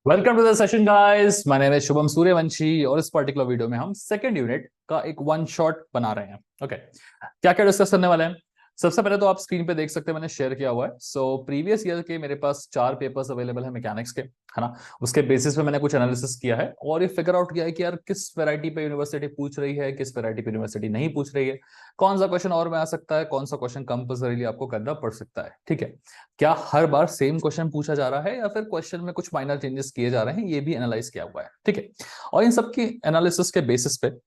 Welcome to the session guys, my name is Shubham Suryavanshi और इस particular video में हम सेकंड यूनिट का एक वन शॉट बना रहे हैं। ओके, क्या क्या डिस्कस करने वाले हैं। सबसे पहले तो आप स्क्रीन पे देख सकते हैं, मैंने शेयर किया हुआ है। सो प्रीवियस ईयर के मेरे पास 4 पेपर्स अवेलेबल है मैकेनिक्स के, है ना। उसके बेसिस पे मैंने कुछ एनालिसिस किया है और ये फिगर आउट किया है कि यार किस वैरायटी पे यूनिवर्सिटी पूछ रही है, किस वैरायटी पे यूनिवर्सिटी नहीं पूछ रही है, कौन सा क्वेश्चन और में आ सकता है, कौन सा क्वेश्चन कंपल्सरीली आपको करना पड़ सकता है। ठीक है, क्या हर बार सेम क्वेश्चन पूछा जा रहा है या फिर क्वेश्चन में कुछ माइनर चेंजेस किए जा रहे हैं, ये भी एनालाइज किया हुआ है। ठीक है, और इन सब की एनालिसिस के बेसिस पे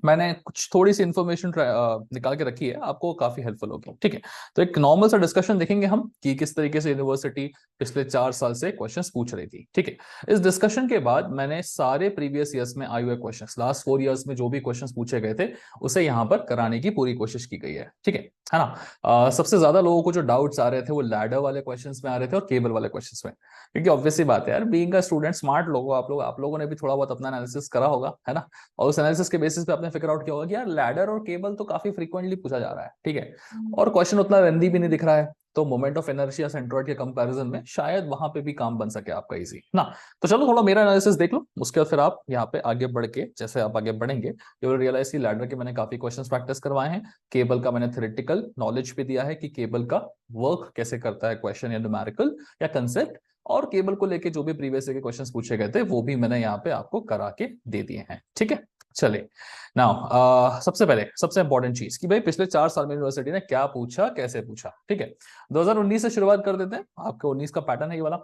मैंने कुछ थोड़ी सी इंफॉर्मेशन निकाल के रखी है, आपको काफी हेल्पफुल होगी। ठीक है, तो एक नॉर्मल सा डिस्कशन देखेंगे हम कि किस तरीके से यूनिवर्सिटी पिछले 4 साल से क्वेश्चंस पूछ रही थी। ठीक है, इस डिस्कशन के बाद मैंने सारे प्रीवियस ईयर्स में आए हुए क्वेश्चंस, लास्ट 4 ईयर्स में जो भी क्वेश्चंस पूछे गए थे उसे यहाँ पर कराने की पूरी कोशिश की गई है। ठीक है ना। सबसे ज्यादा लोगों को जो डाउट्स आ रहे थे वो लैडर वाले क्वेश्चंस में आ रहे थे और केबल वाले क्वेश्चंस में, क्योंकि ऑब्वियसली बात है यार, बीइंग अ स्टूडेंट स्मार्ट लोग हो आप लोगों ने भी थोड़ा बहुत अपना एनालिसिस करा होगा, है ना। और उस एनालिसिस के बेसिस पे आपने फिगर आउट किया होगा कि यार लैडर और केबल तो काफी फ्रीक्वेंटली पूछा जा रहा है। ठीक है, और क्वेश्चन उतना लेंदी भी नहीं दिख रहा है, तो मोमेंट ऑफ इनर्शिया सेंट्रोइड के कंपैरिजन में शायद वहां पे भी काम बन सके आपका इजी ना। तो चलो थोड़ा मेरा एनालिसिस देख लो, उसके बाद फिर आप यहाँ पे आगे बढ़ के, जैसे आप आगे बढ़ेंगे यू विल रियलाइज कि लैडर के मैंने काफी क्वेश्चंस प्रैक्टिस करवाए हैं, केबल का मैंने थ्योरेटिकल नॉलेज भी दिया है कि केबल का वर्क कैसे करता है, क्वेश्चन या न्यूमेरिकल या कंसेप्ट, और केबल को लेके जो भी प्रीवियस के क्वेश्चंस पूछे गए थे वो भी मैंने यहाँ पे आपको करा के दे दिए हैं। ठीक है, चलिए नाउ सबसे पहले सबसे इंपॉर्टेंट चीज कि भाई पिछले 4 साल में यूनिवर्सिटी ने क्या पूछा, कैसे पूछा। ठीक है, 2019 से शुरुआत कर देते हैं, आपके 19 का पैटर्न है ये वाला।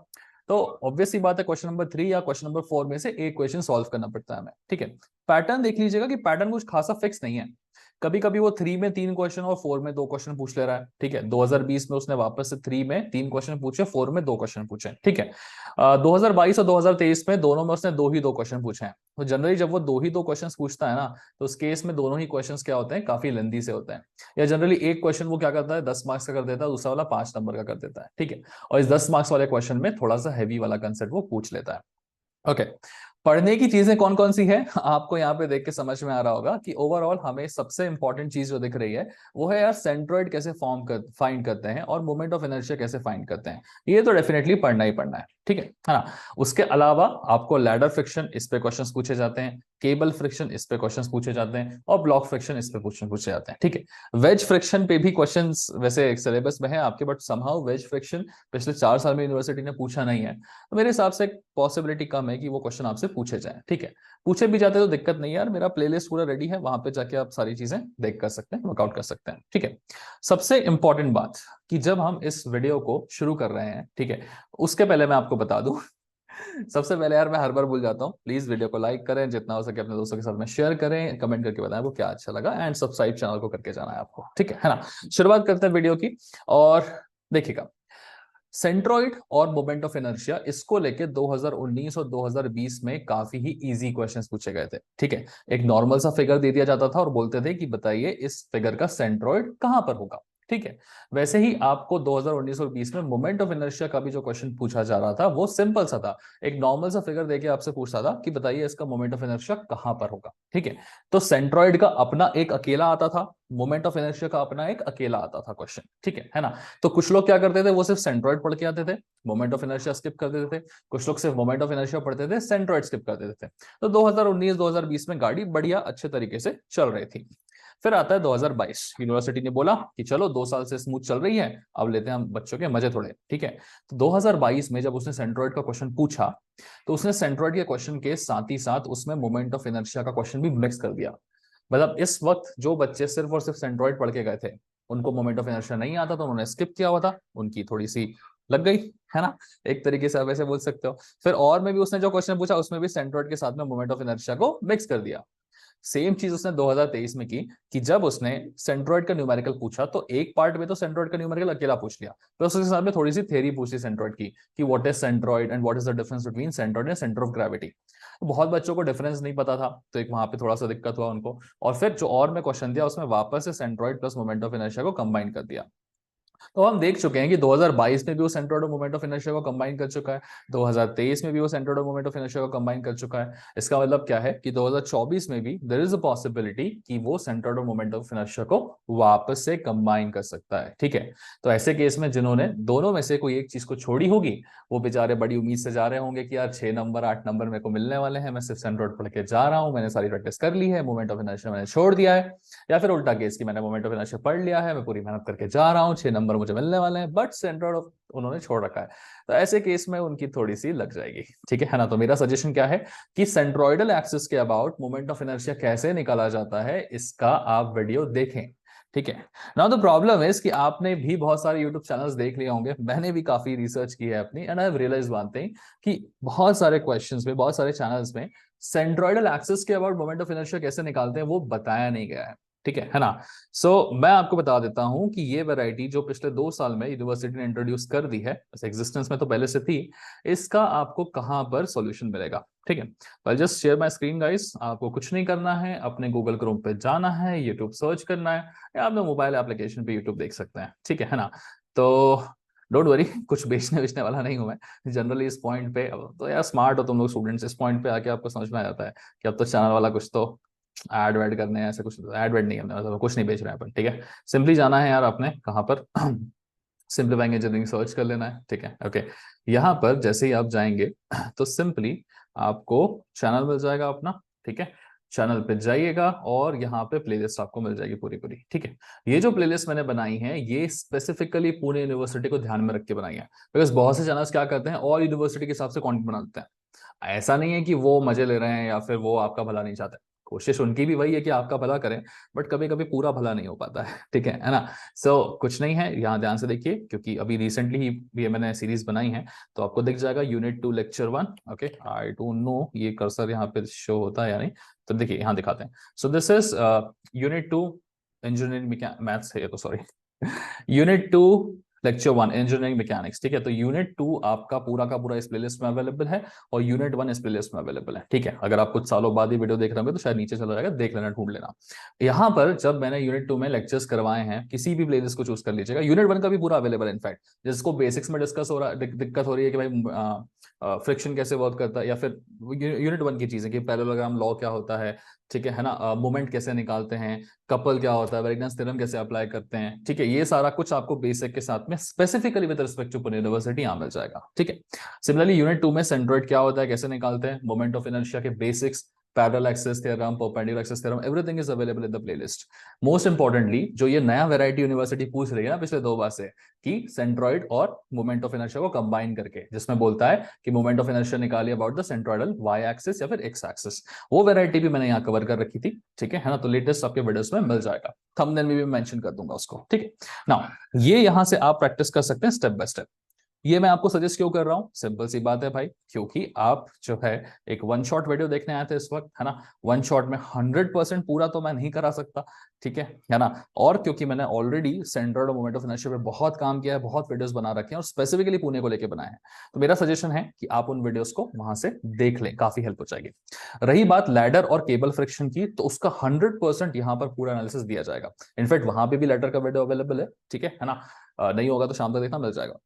तो ऑब्वियस ही बात है, क्वेश्चन नंबर 3 या क्वेश्चन नंबर 4 में से एक क्वेश्चन सॉल्व करना पड़ता है हमें। ठीक है, पैटर्न देख लीजिएगा कि पैटर्न कुछ खासा फिक्स नहीं है। कभी कभी वो 3 में 3 क्वेश्चन और 4 में 2 क्वेश्चन पूछ ले रहा है। ठीक है, 2020 में उसने वापस से 3 में 3 क्वेश्चन पूछे, 4 में 2 क्वेश्चन पूछे। ठीक है, 2022 और 2023 में दोनों में उसने दो क्वेश्चन पूछे हैं। तो जनरली जब वो दो क्वेश्चन पूछता है ना, तो उस केस में दोनों ही क्वेश्चन क्या होते हैं, काफी लेंदी से होते हैं। या जनरली एक क्वेश्चन वो क्या करता है, 10 मार्क्स का कर देता है, दूसरा वाला 5 नंबर का कर देता है। ठीक है, और इस 10 मार्क्स वाले क्वेश्चन में थोड़ा सा हैवी वाला कंसेप्ट वो पूछ लेता है। ओके, पढ़ने की चीजें कौन कौन सी है आपको यहाँ पे देख के समझ में आ रहा होगा कि ओवरऑल हमें सबसे इंपॉर्टेंट चीज जो दिख रही है वो है यार सेंट्रोइड कैसे फाइंड करते हैं और मोमेंट ऑफ इनर्शिया कैसे फाइंड करते हैं। ये तो डेफिनेटली पढ़ना ही पढ़ना है। ठीक है ना। उसके अलावा आपको लैडर फ्रिक्शन, इस पे क्वेश्चंस पूछे जाते हैं, केबल फ्रिक्शन, इस पे क्वेश्चंस पूछे जाते हैं, और ब्लॉक फ्रिक्शन, इस पे क्वेश्चन पूछे जाते हैं। ठीक है, वेज फ्रिक्शन पे भी क्वेश्चंस वैसे सिलेबस में है आपके, बट समहाउ वेज फ्रिक्शन पिछले 4 साल में यूनिवर्सिटी ने पूछा नहीं है, तो मेरे हिसाब से पॉसिबिलिटी कम है कि वो क्वेश्चन आपसे पूछे जाए। ठीक है, पूछे भी जाते तो दिक्कत नहीं है यार, मेरा प्लेलिस्ट पूरा रेडी है, वहां पे जाके आप सारी चीजें देख कर सकते हैं, वर्कआउट कर सकते हैं। ठीक है, सबसे इंपॉर्टेंट बात कि जब हम इस वीडियो को शुरू कर रहे हैं, ठीक है, उसके पहले मैं आपको बता दूं सबसे पहले यार मैं हर बार भूल जाता हूँ, प्लीज वीडियो को लाइक करें, जितना हो सके अपने दोस्तों के साथ में शेयर करें, कमेंट करके बताएं वो क्या अच्छा लगा, एंड सब्सक्राइब चैनल को करके जाना है आपको। ठीक है ना। शुरुआत करते हैं वीडियो की, और देखिएगा सेंट्रोइड और मोमेंट ऑफ इनर्शिया, इसको लेके 2019 और 2020 में काफी ही इजी क्वेश्चंस पूछे गए थे। ठीक है, एक नॉर्मल सा फिगर दे दिया जाता था और बोलते थे कि बताइए इस फिगर का सेंट्रोइड कहां पर होगा। ठीक है, वैसे ही आपको 2019 और 20 में मोमेंट ऑफ इनर्शिया का भी जो क्वेश्चन पूछा जा रहा था वो सिंपल सा था, एक नॉर्मल सा फिगर देके आपसे पूछता था कि बताइए इसका मोमेंट ऑफ इनर्शिया कहां पर होगा। ठीक है, तो सेंट्रोइड का अपना एक अकेला आता था, मोमेंट ऑफ इनर्शिया का अपना एक अकेला आता था क्वेश्चन। ठीक है ना। तो कुछ लोग क्या करते थे, वो सिर्फ सेंट्रोइड पढ़ के आते थे, मोमेंट ऑफ इनर्शिया स्किप कर देते थे। कुछ लोग सिर्फ मोमेंट ऑफ इनर्शिया पढ़ते थे, सेंट्रोइड स्किप कर देते थे। तो 2019-2020 में गाड़ी बढ़िया अच्छे तरीके से चल रही थी। फिर आता है 2022, यूनिवर्सिटी ने बोला कि चलो 2 साल से स्मूथ चल रही है, अब लेते हैं हम बच्चों के मजे थोड़े। ठीक है, तो 2022 में जब उसने सेंट्रोइड का क्वेश्चन पूछा, तो उसने सेंट्रोइड के क्वेश्चन के साथ ही साथ उसमें मोमेंट ऑफ इनर्शिया का क्वेश्चन भी मिक्स कर दिया। मतलब इस वक्त जो बच्चे सिर्फ और सिर्फ सेंट्रोइड पढ़ के गए थे, उनको मोमेंट ऑफ इनर्शिया नहीं आता, तो उन्होंने स्किप किया हुआ था, उनकी थोड़ी सी लग गई, है ना। एक तरीके से आप ऐसे बोल सकते हो। फिर और में भी उसने जो क्वेश्चन पूछा उसमें भी सेंट्रोइड के साथ में मोमेंट ऑफ इनर्शिया को मिक्स कर दिया। सेम चीज उसने 2023 में की कि जब उसने सेंट्रोइड का न्यूमेरिकल पूछा तो एक पार्ट में तो सेंट्रोइड का न्यूमेरिकल अकेला पूछ लिया, फिर उसके साथ में थोड़ी सी थ्योरी पूछ ली सेंट्रोइड की कि what is centroid and what is the difference between centroid and centre of gravity. बहुत बच्चों को डिफरेंस नहीं पता था, तो एक वहां पे थोड़ा सा दिक्कत हुआ उनको, और फिर जो और मैं क्वेश्चन दिया उसमें वापस से centroid plus moment of inertia को कंबाइन कर दिया। तो हम देख चुके हैं कि 2022 में भी वो सेंट्रोइड और मोमेंट ऑफ इनर्शिया को कंबाइन कर चुका है, 2023 में भी वो सेंट्रोइड और मोमेंट ऑफ इनर्शिया को कंबाइन कर चुका है। इसका मतलब क्या है कि 2024 में भी देयर इज अ पॉसिबिलिटी कि वो सेंट्रोइड और मोमेंट ऑफ इनर्शिया को वापस से कंबाइन कर सकता है। ठीक है, तो ऐसे केस में जिन्होंने दोनों में से कोई एक चीज को छोड़ी होगी, वो बेचारे बड़ी उम्मीद से जा रहे होंगे कि यार 6 नंबर 8 नंबर मेरे को मिलने वाले हैं, मैं सिर्फ सेंट्रोइड पढ़ के जा रहा हूं, मैंने सारी प्रैक्टिस कर ली है, मोमेंट ऑफ इनर्शिया मैंने छोड़ दिया है। या फिर उल्टा केस कि मैंने मोमेंट ऑफ इनर्शिया पढ़ लिया है, मैं पूरी मेहनत करके जा रहा हूँ, 6 नंबर मुझे मिलने वाले हैं, बट सेंट्रोइड ऑफ उन्होंने छोड़ रखा है। तो ऐसे केस में उनकी थोड़ी सी लग जाएगी। ठीक है ना। तो मेरा सजेशन क्या है कि सेंट्रोइडल एक्सिस के अबाउट मोमेंट ऑफ इनर्शिया कैसे निकाला जाता है, इसका आप वीडियो देखें। ठीक है। नाउ द प्रॉब्लम इज कि आपने भी बहुत सारे यूट्यूब चैनल्स देख लिए होंगे, मैंने भी काफी रिसर्च की है अपनी, and I have realise one thing कि बहुत सारे क्वेश्चंस में, बहुत सारे चैनल्स में सेंट्रोइडल एक्सिस के अबाउट मोमेंट ऑफ इनर्शिया कैसे निकालते हैं वो बताया नहीं गया है। ठीक है ना। मैं आपको बता देता हूं कि ये वैरायटी जो पिछले 2 साल में यूनिवर्सिटी ने इंट्रोड्यूस कर दी है, एग्जिस्टेंस में तो पहले से थी, इसका आपको कहां पर सॉल्यूशन मिलेगा। ठीक है, well just share my screen guys. आपको कुछ नहीं करना है, अपने गूगल क्रोम पे जाना है, यूट्यूब सर्च करना है, या अपने मोबाइल एप्लीकेशन पे यूट्यूब देख सकते हैं। ठीक है ना। तो डोंट वरी, कुछ बेचने वाला नहीं हूं मैं जनरली इस पॉइंट पे। तो यार स्मार्ट हो तुम लोग स्टूडेंट्स, इस पॉइंट पे आके आपको समझ में आ जाता है कि अब तो चैनल वाला कुछ तो ऐड वैड करने हैं, ऐसे कुछ ऐड वैड नहीं करने, मतलब कुछ नहीं बेच रहे हैं अपन। ठीक है, सिंपली जाना है यार आपने कहाँ पर सिंप्लीफाइंग इंजीनियरिंग सर्च कर लेना है। ठीक है, ओके। यहाँ पर जैसे ही आप जाएंगे तो सिंपली आपको चैनल मिल जाएगा अपना। ठीक है, चैनल पे जाइएगा और यहाँ पे प्लेलिस्ट आपको मिल जाएगी पूरी पूरी। ठीक है, ये जो प्लेलिस्ट मैंने बनाई है ये स्पेसिफिकली पुणे यूनिवर्सिटी को ध्यान में रख के बनाई है, बिकॉज बहुत से चैनल्स क्या करते हैं और यूनिवर्सिटी के हिसाब से कंटेंट बना देते हैं। ऐसा नहीं है कि वो मजे ले रहे हैं या फिर वो आपका भला नहीं चाहते, कोशिश उनकी भी वही है कि आपका भला करें, बट कभी कभी पूरा भला नहीं हो पाता है। ठीक है ना। कुछ नहीं है, यहाँ ध्यान से देखिए, क्योंकि अभी रिसेंटली ही ये मैंने सीरीज बनाई है, तो आपको दिख जाएगा unit 2 lecture 1। Okay, I don't know ये कर्सर यहाँ पे शो होता है या नहीं, तो देखिए यहाँ दिखाते हैं। सो this is unit 2 engineering maths है ये तो, sorry unit 2 lecture 1 engineering mechanics. ठीक है, तो यूनिट 2 आपका पूरा का पूरा इस प्लेलिस्ट में अवेलेबल है और यूनिट 1 इस प्लेलिस्ट में अवेलेबल है। ठीक है, अगर आप कुछ सालों बाद ही वीडियो देख रहे होंगे तो शायद नीचे चला जाएगा, देख लेना, ढूंढ लेना। यहाँ पर जब मैंने यूनिट 2 में लेक्चर्स करवाए हैं, किसी भी प्लेलिस्ट को चूज कर लीजिएगा, यूनिट 1 का भी पूरा अवेलेबल है। इनफैक्ट जिसको बेसिक्स में डिस्कस हो रहा दिक्कत हो रही है कि भाई फ्रिक्शन कैसे वर्क करता है, या फिर यूनिट 1 की चीजें कि पैरेललोग्राम लॉ क्या होता है, ठीक है ना, मोमेंट कैसे निकालते हैं, कपल क्या होता है, वेरिगनेस थ्योरम कैसे अप्लाई करते हैं। ठीक है, ये सारा कुछ आपको बेसिक के साथ में specifically with respect to Pune university यहाँ मिल जाएगा। ठीक है, सिमिलरली यूनिट 2 में सेंट्रोइड क्या होता है, कैसे निकालते हैं, मोमेंट ऑफ इनर्शिया के basics, parallel axis theorem, perpendicular axis theorem, everything is available in the playlist. Most importantly जो ये नया वैरायटी यूनिवर्सिटी पूछ रही है ना पिछले 2 बार से, कि सेंट्रोइड और मोमेंट ऑफ इनर्शिया को कंबाइन करके, जिसमें बोलता है कि मोमेंट ऑफ इनर्शिया निकालिए about the centroidal Y axis या फिर एक्स एक्सिस, वो वैरायटी भी मैंने यहाँ कवर कर रखी थी। ठीक है ना, तो लेटेस्ट आपके वीडियोस में मिल जाएगा, थंबनेल में भी मेंशन कर दूंगा उसको। ठीक है, नाउ ये यहां से आप प्रैक्टिस कर सकते हैं स्टेप बाय स्टेप। ये मैं आपको सजेस्ट क्यों कर रहा हूं, सिंपल सी बात है भाई, क्योंकि आप जो है एक वन शॉट वीडियो देखने आए थे इस वक्त, है ना। वन शॉट में 100% पूरा तो मैं नहीं करा सकता। ठीक है ना, और क्योंकि मैंने ऑलरेडी सेंट्रोइड और मोमेंट ऑफ इनर्शिया पे बहुत काम किया है, बहुत वीडियोस बना रखे हैं और स्पेसिफिकली पुणे को लेकर बनाए हैं, तो मेरा सजेशन है कि आप उन वीडियोस को वहां से देख लें, काफी हेल्प हो जाएगी। रही बात लैडर और केबल फ्रिक्शन की, तो उसका 100% यहाँ पर पूरा एनालिसिस दिया जाएगा। इनफैक्ट वहां पे भी लैडर का वीडियो अवेलेबल है। ठीक है ना, नहीं होगा तो शाम तक देखना, मिल जाएगा।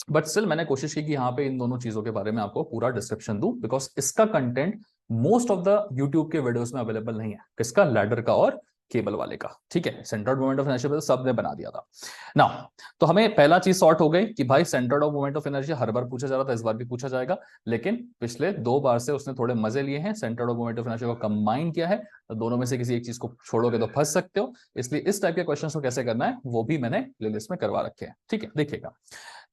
बट स्टिल मैंने कोशिश की कि यहाँ पे इन दोनों चीजों के बारे में आपको पूरा डिस्क्रिप्शन दूं, बिकॉज इसका content most of the YouTube के वीडियोस में अवेलेबल नहीं है, किसका, लैडर का और केबल वाले का। ठीक है, सेंटर्ड मोमेंट ऑफ इनर्शिया तो सब ने बना दिया था ना। तो हमें पहला चीज सॉर्ट हो गई कि भाई centred of moment of inertia हर बार पूछा जा रहा था, इस बार भी पूछा जाएगा, लेकिन पिछले 2 बार से उसने थोड़े मजे लिए हैं, centred of moment of inertia को कंबाइन किया है, तो दोनों में से किसी एक चीज को छोड़ोगे तो फंस सकते हो, इसलिए इस टाइप के क्वेश्चन को कैसे करना है वो भी मैंने प्लेलिस्ट में करवा रखे हैं। ठीक है, देखिएगा।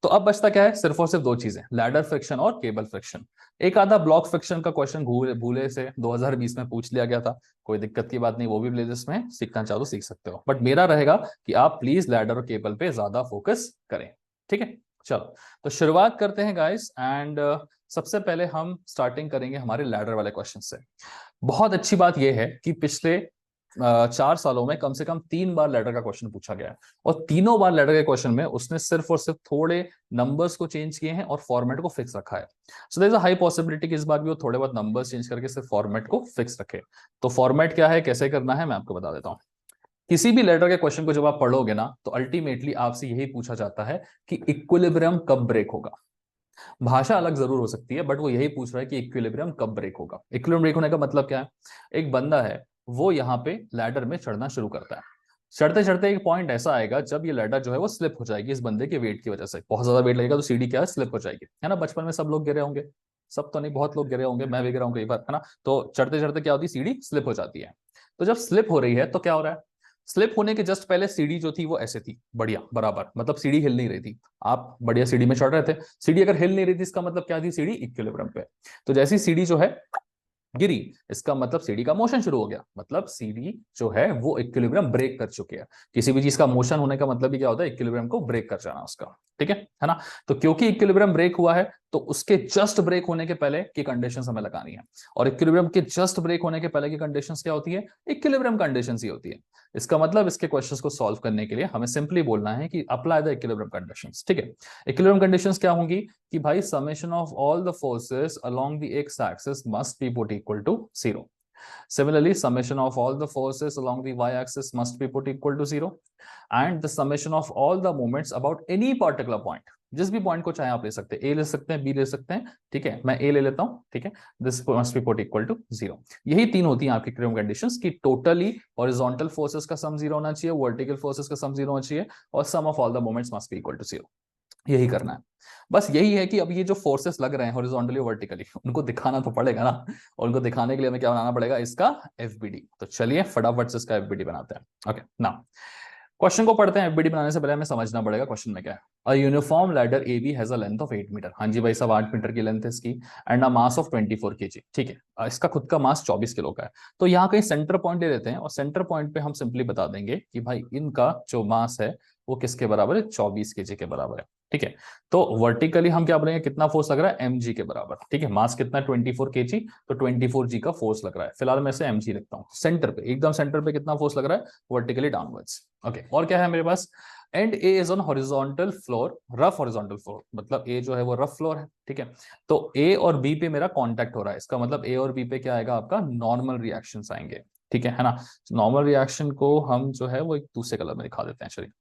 तो अब बचता क्या है, सिर्फ और सिर्फ 2 चीजें, लैडर फ्रिक्शन और केबल फ्रिक्शन। एक आधा ब्लॉक फ्रिक्शन का क्वेश्चन भूले से 2020 में पूछ लिया गया था, कोई दिक्कत की बात नहीं, वो भी प्लेलिस्ट में सीखना चाहो तो सीख सकते हो, बट मेरा रहेगा कि आप प्लीज लैडर और केबल पे ज्यादा फोकस करें। ठीक है, चलो तो शुरुआत करते हैं गाइस, एंड सबसे पहले हम स्टार्टिंग करेंगे हमारे लैडर वाले क्वेश्चन से। बहुत अच्छी बात यह है कि पिछले 4 सालों में कम से कम 3 बार लैडर का क्वेश्चन पूछा गया है, और तीनों बार लैडर के क्वेश्चन में उसने सिर्फ और सिर्फ थोड़े नंबर्स को चेंज किए हैं और फॉर्मेट को फिक्स रखा है। So there is a high possibility कि इस बार भी वो थोड़े बहुत नंबर्स चेंज करके सिर्फ फॉर्मेट को फिक्स रखे। तो फॉर्मेट क्या है, कैसे करना है, मैं आपको बता देता हूँ। किसी भी लेटर के क्वेश्चन को जब आप पढ़ोगे ना तो अल्टीमेटली आपसे यही पूछा जाता है कि इक्विलिब्रियम कब ब्रेक होगा। भाषा अलग जरूर हो सकती है, बट वो यही पूछ रहा है कि इक्विलिब्रियम कब ब्रेक होगा। इक्विलिब्रियम ब्रेक होने का मतलब क्या है? एक बंदा है, वो यहाँ पे लैडर में चढ़ना शुरू करता है। चढ़ते चढ़ते एक पॉइंट ऐसा आएगा जब ये लैडर जो है वो स्लिप हो जाएगी इस बंदे के वेट की वजह से। बहुत ज्यादा वेट लगेगा तो सीढ़ी क्या है, स्लिप हो जाएगी, है ना। बचपन में सब लोग गिरे होंगे, सब तो नहीं, बहुत लोग गिरे होंगे, मैं भी गिरा हूँ कई बार, है ना। तो चढ़ते चढ़ते क्या होती है, सीढ़ी स्लिप हो जाती है। तो जब स्लिप हो रही है तो क्या हो रहा है, स्लिप होने के जस्ट पहले सीढ़ी जो थी वो ऐसे थी, बढ़िया बराबर, मतलब सीढ़ी हिल नहीं रही थी। आप बढ़िया सीढ़ी में चढ़ रहे थे, सीढ़ी अगर हिल नहीं रही थी इसका मतलब क्या थी, सीढ़ी इक्विलिब्रियम पे। तो जैसी सीढ़ी जो है गिरी, इसका मतलब सीढ़ी का मोशन शुरू हो गया, मतलब सीढ़ी जो है वो इक्विलिब्रियम ब्रेक कर चुकी है। किसी भी चीज का मोशन होने का मतलब ही क्या होता है, इक्विलिब्रियम को ब्रेक कर जाना उसका, ठीक है ना। तो क्योंकि इक्विलिब्रियम ब्रेक हुआ है तो उसके जस्ट ब्रेक होने के पहले की कंडीशंस हमें लगानी है। और इक्विलिब्रियम के जस्ट ब्रेक होने के पहले की कंडीशंस क्या होती है, इक्विलिब्रियम कंडीशंस ही होती है। इसका मतलब इसके क्वेश्चंस को सॉल्व करने के लिए हमें सिंपली बोलना है कि अप्लाई द इक्विलिब्रियम कंडीशंस, ठीक है। इक्विलिब्रियम कंडीशंस क्या होंगी कि भाई summation of all the forces along the x axis must be put equal to 0। Similarly, summation of all the forces along the y-axis must be put equal to 0, and the summation of all the moments about any particular point, जिस भी point को चाहे आप ले सकते हैं, ए ले सकते हैं, बी ले सकते हैं, ठीक है, मैं ए ले लेता हूं, ठीक है, this must be put equal to 0। यही तीन होती हैं आपकी क्रिम कंडीशंस की टोटली हॉरिजॉन्टल फोर्सेस का सम 0 होना चाहिए, वर्टिकल फोर्सेस का सम 0 होना चाहिए, और sum of all the moments must be equal to 0। यही करना है। बस यही है कि अब ये जो फोर्सेस लग रहे हैं हॉरिजॉन्टली वर्टिकली, उनको दिखाना तो पड़ेगा ना, और उनको दिखाने के लिए हमें क्या बनाना पड़ेगा, इसका एफबीडी। तो चलिए फटाफट से इसका एफबीडी बनाते हैं। ओके ना, क्वेश्चन को पढ़ते हैं। एफबीडी बनाने से पहले हमें समझना पड़ेगा क्वेश्चन में क्या है। A uniform ladder A B has a length of 8 metre. हाँ जी भाई साहब, 8 मीटर की लेंथ है इसकी, and a mass of 24 kg, ठीक है। इसका खुद का मास 24 किलो का है। तो यहाँ कहीं सेंटर पॉइंट ले लेते हैं, और सेंटर पॉइंट पे हम सिंपली बता देंगे कि भाई इनका जो मास है वो किसके बराबर है, 24 kg के बराबर है, ठीक है। तो वर्टिकली हम क्या बोलेंगे, कितना फोर्स लग रहा है, mg के बराबर, ठीक है। मास कितना है, 24 kg, तो 24g का फोर्स लग रहा है। फिलहाल मैं इसे mg लिखता हूँ। सेंटर पे, एकदम सेंटर पे कितना फोर्स लग रहा है, वर्टिकली डाउनवर्ड्स। ओके, और क्या है मेरे पास, and A is on horizontal floor, rough horizontal floor, मतलब ए जो है वो रफ फ्लोर है, ठीक है। तो ए और बी पे मेरा कांटेक्ट हो रहा है, इसका मतलब ए और बी पे क्या आएगा, आपका नॉर्मल रिएक्शंस आएंगे, ठीक है ना। नॉर्मल रिएक्शन को हम जो है वो एक दूसरे कलर में दिखा देते हैं, चलिए।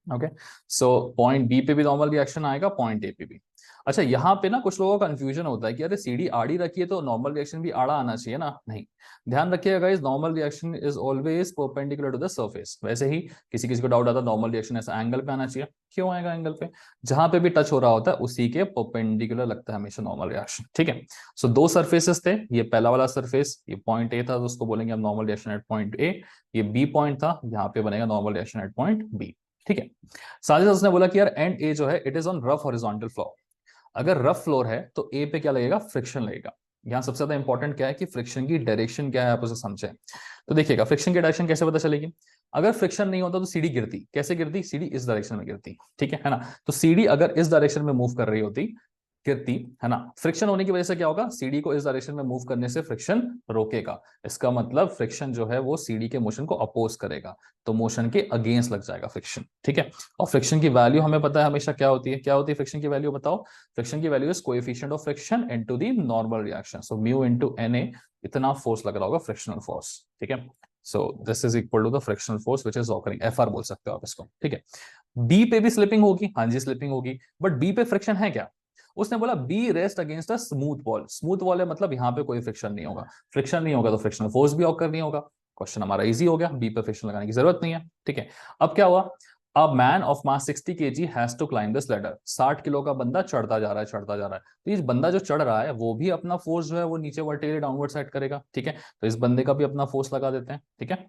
ओके, सो पॉइंट बी पे भी नॉर्मल रिएक्शन आएगा, पॉइंट ए पे भी। अच्छा, यहाँ पे ना कुछ लोगों का कंफ्यूजन होता है कि अरे सीढ़ी आड़ी रखी है तो नॉर्मल रिएक्शन भी आड़ा आना चाहिए ना। नहीं, ध्यान रखिएगा guys, normal reaction is always perpendicular to the surface. वैसे ही किसी किसी को डाउट आता है नॉर्मल रिएक्शन ऐसा एंगल पे आना चाहिए, क्यों आएगा एंगल पे, जहां पे भी टच हो रहा होता है उसी के परपेंडिकुलर लगता है हमेशा नॉर्मल रिएक्शन, ठीक है। सो दो सर्फेसेस थे, ये पहला वाला सर्फेस, ये पॉइंट ए था तो उसको बोलेंगे हम normal reaction at point A. ये बी पॉइंट था, यहाँ पे बनेगा normal reaction at point B, ठीक है। साथ ही साथ उसने बोला कि यार एंड ए जो है it is on rough horizontal floor. अगर रफ फ्लोर है तो ए पे क्या लगेगा, फ्रिक्शन लगेगा। यहाँ सबसे ज्यादा इंपॉर्टेंट क्या है कि फ्रिक्शन की डायरेक्शन क्या है, आप उसे समझें। तो देखिएगा फ्रिक्शन की डायरेक्शन कैसे पता चलेगी, अगर फ्रिक्शन नहीं होता तो सीढ़ी गिरती, कैसे गिरती, सीढ़ी इस डायरेक्शन में गिरती, ठीक है ना। तो सीढ़ी अगर इस डायरेक्शन में मूव कर रही होती, गिरती, है ना। फ्रिक्शन होने की वजह से क्या होगा, सीढ़ी को इस डायरेक्शन में मूव करने से फ्रिक्शन रोकेगा। इसका मतलब फ्रिक्शन जो है वो सीढ़ी के मोशन को अपोज करेगा, तो मोशन के अगेंस्ट लग जाएगा फ्रिक्शन, ठीक है। और फ्रिक्शन की वैल्यू हमें पता है हमेशा क्या होती है, क्या होती है फ्रिक्शन की वैल्यू, बताओ। फ्रिक्शन की value is coefficient of friction into the normal reaction, so mu into Na, इतना फोर्स लग रहा होगा फ्रिक्शनल फोर्स, ठीक है। So this is equal to the frictional force which is occurring, FR बोल सकते हो आप इसको, ठीक है। बी पे भी स्लिपिंग होगी, हाँ जी स्लिपिंग होगी, बट बी पे फ्रिक्शन है क्या, उसने बोला B rest against a smooth wall. Smooth wall है मतलब यहाँ पे कोई फ्रिक्शन नहीं होगा, फ्रिक्शन नहीं होगा तो फ्रिक्शनल फोर्स भी ऑकर नहीं होगा। क्वेश्चन हमारा इजी हो गया, बी पे फ्रिक्शन लगाने की जरूरत नहीं है, ठीक है। अब क्या हुआ, a man of mass 60 kg has to climb this ladder. 60 kilo का बंदा चढ़ता जा रहा है, चढ़ता जा रहा है। तो इस बंदा जो चढ़ रहा है वो भी अपना फोर्स जो है वो नीचे वर्टिकली डाउनवर्ड साइड करेगा, ठीक है। तो इस बंदे का भी अपना फोर्स लगा देते हैं, ठीक है।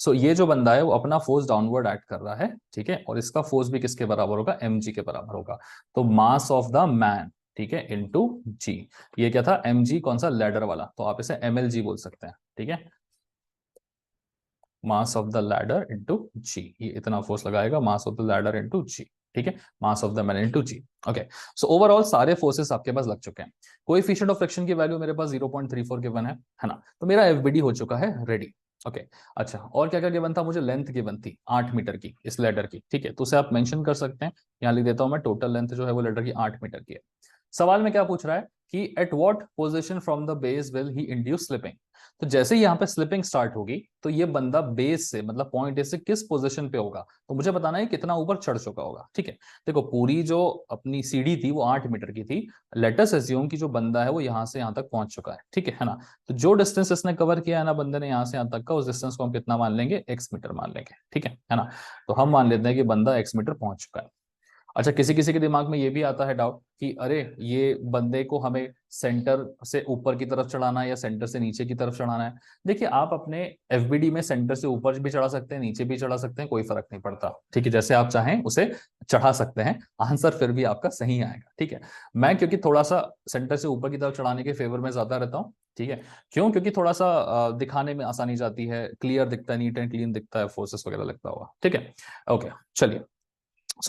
सो ये जो बंदा है वो अपना फोर्स डाउनवर्ड एक्ट कर रहा है, ठीक है, और इसका फोर्स भी किसके बराबर होगा, mg के बराबर होगा। तो मास ऑफ द मैन, ठीक है, इनटू जी। ये क्या था, mg कौन सा, लैडर वाला, तो आप इसे mlg बोल सकते हैं, ठीक है। Mass of the ladder into g, ये इतना फोर्स लगाएगा, mass of the ladder into g, ठीक है, mass of the man into g. Okay, so overall सारे फोर्सेस आपके पास लग चुके हैं। कोएफिशिएंट ऑफ फ्रिक्शन की वैल्यू मेरे पास 0.34 गिवन है ना। तो मेरा एफबीडी हो चुका है रेडी। ओके, अच्छा और क्या क्या गिवन था, मुझे लेंथ गिवन थी 8 मीटर की इस लेडर की, ठीक है। तो उसे आप मेंशन कर सकते हैं, यहाँ लिख देता हूं मैं, टोटल लेंथ जो है वो लेडर की 8 मीटर की है। सवाल में क्या पूछ रहा है कि at what position from the base will he induce slipping. तो जैसे ही यहाँ पे स्लिपिंग स्टार्ट होगी तो ये बंदा बेस से मतलब पॉइंट ए से किस पोजीशन पे होगा, तो मुझे बताना है कितना ऊपर चढ़ चुका होगा। ठीक है, देखो पूरी जो अपनी सीढ़ी थी वो 8 मीटर की थी। लेट अस अज्यूम कि जो बंदा है वो यहाँ से यहाँ तक पहुंच चुका है। ठीक है ना, तो जो डिस्टेंस इसने कवर किया है ना बंदे ने यहाँ से यहाँ तक का, उस डिस्टेंस को हम कितना मान लेंगे, x मीटर मान लेंगे। ठीक है ना, तो हम मान लेते हैं कि बंदा x मीटर पहुंच चुका है। अच्छा, किसी किसी के दिमाग में ये भी आता है डाउट कि अरे ये बंदे को हमें सेंटर से ऊपर की तरफ चढ़ाना है या सेंटर से नीचे की तरफ चढ़ाना है। देखिए आप अपने एफबीडी में सेंटर से ऊपर भी चढ़ा सकते हैं, नीचे भी चढ़ा सकते हैं, कोई फर्क नहीं पड़ता। ठीक है, जैसे आप चाहें उसे चढ़ा सकते हैं, आंसर फिर भी आपका सही आएगा। ठीक है, मैं क्योंकि थोड़ा सा सेंटर से ऊपर की तरफ चढ़ाने के फेवर में ज्यादा रहता हूँ। ठीक है, क्यों? क्योंकि थोड़ा सा दिखाने में आसानी जाती है, क्लियर दिखता है, नीट एंड क्लीन दिखता है, फोर्सेस वगैरह लगता हुआ। ठीक है, ओके चलिए।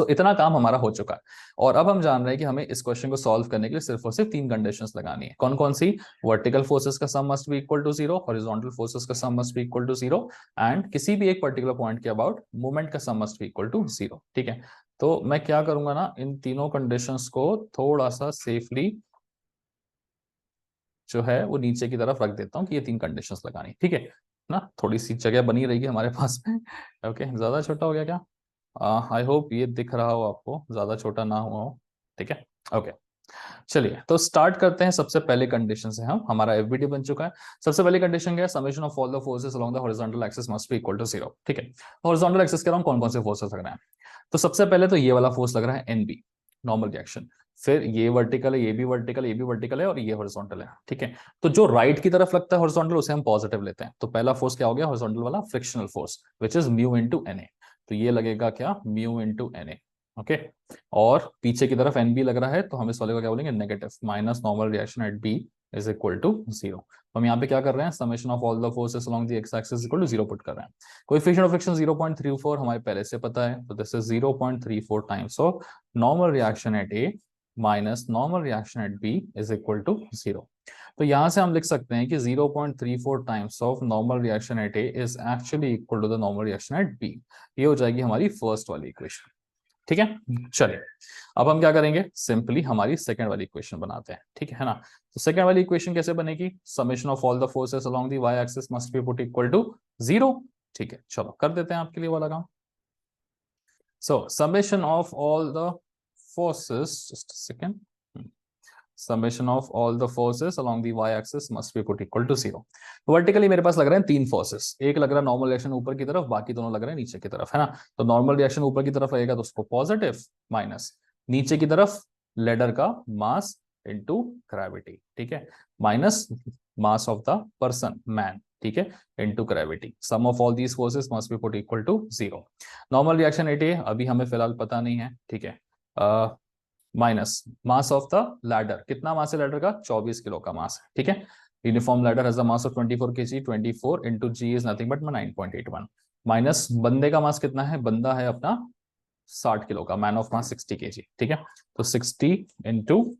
इतना काम हमारा हो चुका है और अब हम जान रहे हैं कि हमें इस क्वेश्चन को सॉल्व करने के लिए सिर्फ और सिर्फ 3 कंडीशंस लगानी है। कौन कौन सी? वर्टिकल फोर्सेस का sum must be equal to 0, horizontal forces का sum must be equal to 0 and किसी भी एक पर्टिकुलर पॉइंट के अबाउट मूवमेंट का sum must be equal to 0। ठीक है, तो मैं क्या करूंगा ना, इन तीनों कंडीशंस को थोड़ा सा सेफली जो है वो नीचे की तरफ रख देता हूँ कि ये 3 कंडीशंस लगानी। ठीक है ना, थोड़ी सी जगह बनी रहेगी हमारे पास में। ओके, ज्यादा छोटा हो गया क्या? आई होप ये दिख रहा हो आपको, ज्यादा छोटा ना हुआ हो। ठीक है, ओके चलिए तो स्टार्ट करते हैं। सबसे पहले कंडीशन से हम, हमारा एफबीडी बन चुका है। सबसे पहली कंडीशन क्या है? Summation of all the forces along the horizontal axis must be equal to 0। ठीक है, हॉरिजॉन्टल एक्सिस के अराउंड कौन कौन से फोर्सेस लग रहे हैं? तो सबसे पहले तो ये वाला फोर्स लग रहा है एनबी, नॉर्मल रिएक्शन। फिर ये वर्टिकल है, ये भी वर्टिकल, ये भी वर्टिकल है और ये हॉरिजॉन्टल है। ठीक है, तो जो राइट की तरफ लगता है हॉरिजॉन्टल उसे हम पॉजिटिव लेते हैं। तो पहला फोर्स क्या हो गया? हॉरिजॉन्टल वाला frictional force which is mu into N A. तो ये लगेगा क्या? Mu into N A. Okay, और पीछे की तरफ एन बी लग रहा है तो हम इस वाले को क्या बोलेंगे? Negative, minus normal reaction at B is equal to 0। हम यहाँ पे क्या कर रहे हैं? Summation of all the forces along the x axis equal to 0 put कर रहे हैं। कोएफिशिएंट ऑफ फ्रिक्शन 0.34 हमारे पहले से पता है, तो this is 0.34 times of normal reaction at A minus normal reaction at B is equal to 0। तो यहां से हम लिख सकते हैं कि 0.34 times of normal reaction at A is actually equal to the normal reaction at B. ये हो जाएगी हमारी फर्स्ट वाली इक्वेशन। ठीक है, चलिए अब हम क्या करेंगे? सिंपली हमारी सेकंड वाली इक्वेशन बनाते हैं। ठीक है ना, तो सेकंड वाली इक्वेशन कैसे बनेगी? Summation of all the forces along the y axis must be put equal to 0। ठीक है, चलो कर देते हैं आपके लिए वाला काम। So summation of all the forces, just a second, summation of all the forces along the y axis must be put equal to 0। Vertically मेरे पास लग रहे हैं 3 फोर्सेस, एक लग रहा है नॉर्मल रिएक्शन ऊपर की तरफ, बाकी दोनों लग रहे हैं नीचे की तरफ, है ना। तो नॉर्मल रिएक्शन ऊपर की तरफ रहेगा तो उसको पॉजिटिव, माइनस नीचे की तरफ लेडर का मास इनटू ग्रेविटी। ठीक है, minus mass of the person, man. ठीक है, into gravity, sum of all these forces must be put equal to 0। Normal reaction at A अभी हमें फिलहाल पता नहीं है। ठीक है, minus mass of the ladder, कितना मास है लैडर का? 24 किलो का मास है। ठीक है, uniform ladder has a mass of 24 kg, 24 into g is nothing but 9.81, minus बंदे का मास कितना है? बंदा है अपना 60 किलो का, मैन ऑफ मास 60 kg। ठीक है, तो 60 इंटू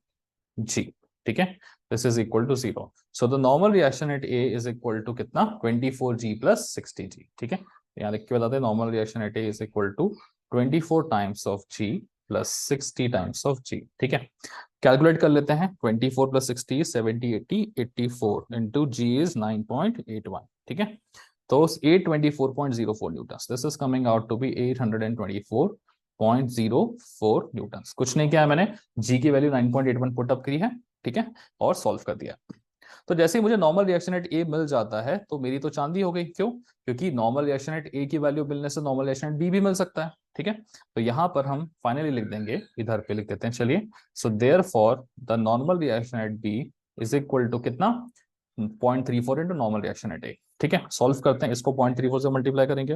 जी। ठीक है, this is equal to 0। So the normal reaction at A is equal to कितना? 24g plus 60g। ठीक है, यहाँ लिख के बताते हैं, normal reaction at A is equal to 24 times of g plus 60 times of g. ठीक है, कैलकुलेट कर लेते हैं। 24 प्लस 60 70 80 84 इंटू जी इज 9.81। ठीक है, तो 824.04 newton, this is coming out to be 824.04 newton. कुछ नहीं किया है मैंने, जी की वैल्यू 9.81 पुट अप करी है। ठीक है, और सॉल्व कर दिया। तो जैसे ही मुझे नॉर्मल रिएक्शन एट ए मिल जाता है तो मेरी तो चांदी हो गई। क्यों? क्योंकि नॉर्मल रिएक्शन एट ए की वैल्यू मिलने से नॉर्मल रिएक्शन एट बी भी मिल सकता है। ठीक है, तो यहां पर हम फाइनली लिख देंगे, इधर पे लिख देते हैं, चलिए। So therefore the normal reaction at B is equal to कितना? 0.34 into normal reaction at A. ठीक है, सॉल्व करते हैं, इसको 0.34 से मल्टीप्लाई करेंगे,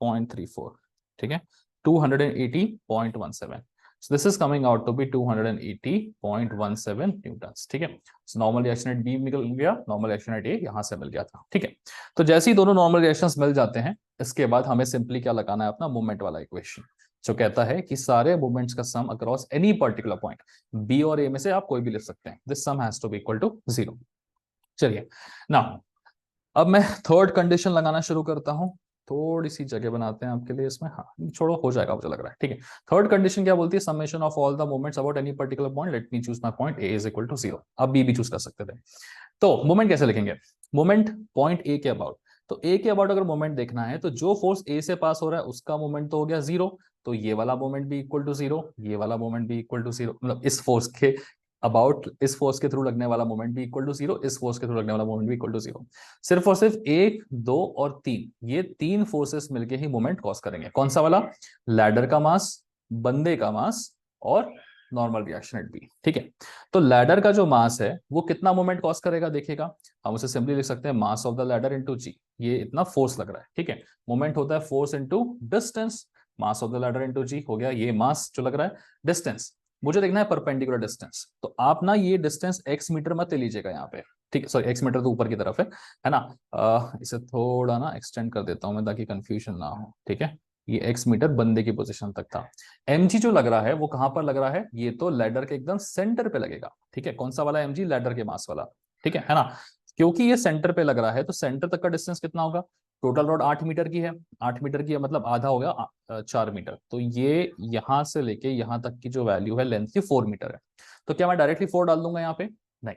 0.34। ठीक है, 280.17। So this is coming out to be 280.17 newtons. ठीक है, so normal reaction at B मिल गया, नॉर्मल रिएक्शन एट ए यहां से मिल गया था। ठीक है, तो जैसे ही दोनों नॉर्मल रिएक्शंस मिल जाते हैं, इसके बाद हमें सिंपली क्या लगाना है? अपना मूवमेंट वाला इक्वेशन, जो कहता है कि सारे मूवमेंट्स का sum across any particular point B और ए में से आप कोई भी लिख सकते हैं, this sum has to be equal to 0। चलिए ना, अब मैं थर्ड कंडीशन लगाना शुरू करता हूं। थोड़ी सी जगह बनाते हैं आपके लिए इसमें, हाँ छोड़ो, हो जाएगा मुझे लग रहा है, ठीक है। थर्ड कंडीशन क्या बोलती है, summation of all the moments about any particular point, let me choose my point A is equal to 0। अब बी भी चूज कर सकते थे। तो मोमेंट कैसे लिखेंगे, मोमेंट पॉइंट ए के अबाउट, तो ए के अबाउट अगर मोमेंट देखना है तो जो फोर्स ए से पास हो रहा है उसका मोमेंट तो हो गया 0, तो ये वाला मोमेंट भी इक्वल टू 0, ये वाला मोमेंट भी इक्वल टू 0, मतलब इस फोर्स के अबाउट, इस फोर्स के थ्रू लगने वाला मोमेंट भी इक्वल टू 0, इस फोर्स के थ्रू लगने वाला मोमेंट भी इक्वल टू 0। सिर्फ और सिर्फ 1, 2 और 3, ये 3 फोर्सेस मिलके ही मोमेंट कॉज करेंगे। कौन सा वाला, लैडर का मास, बंदे का मास और नॉर्मल रिएक्शन एट बी, ठीक है। तो लैडर का जो मास है वो कितना मोमेंट कॉज करेगा देखिएगा, हम उसे सिंपली लिख सकते हैं mass of the ladder into g, ये इतना फोर्स लग रहा है, ठीक है। मोमेंट होता है force into distance, mass of the ladder into g हो गया ये मास जो लग रहा है। डिस्टेंस मुझे देखना है परपेंडिकुलर डिस्टेंस, तो आप ना ये डिस्टेंस x मीटर मत ले लीजिएगा यहाँ पे, ठीक है, सॉरी x मीटर तो ऊपर की तरफ है ना। इसे थोड़ा ना एक्सटेंड कर देता हूं मैं ताकि कंफ्यूजन ना हो, ठीक है। ये x मीटर बंदे की पोजीशन तक था। mg जो लग रहा है वो कहां पर लग रहा है, ये तो लैडर के एकदम सेंटर पे लगेगा, ठीक है। कौन सा वाला mg, लैडर के मास वाला, ठीक है ना। क्योंकि ये सेंटर पे लग रहा है तो सेंटर तक का डिस्टेंस कितना होगा, टोटल रोड 8 मीटर की है, 8 मीटर की है मतलब आधा हो गया 4 मीटर, तो ये यहां से लेके यहां तक की जो वैल्यू है लेंथ की 4 मीटर है। तो क्या मैं डायरेक्टली 4 डाल दूंगा यहाँ पे, नहीं,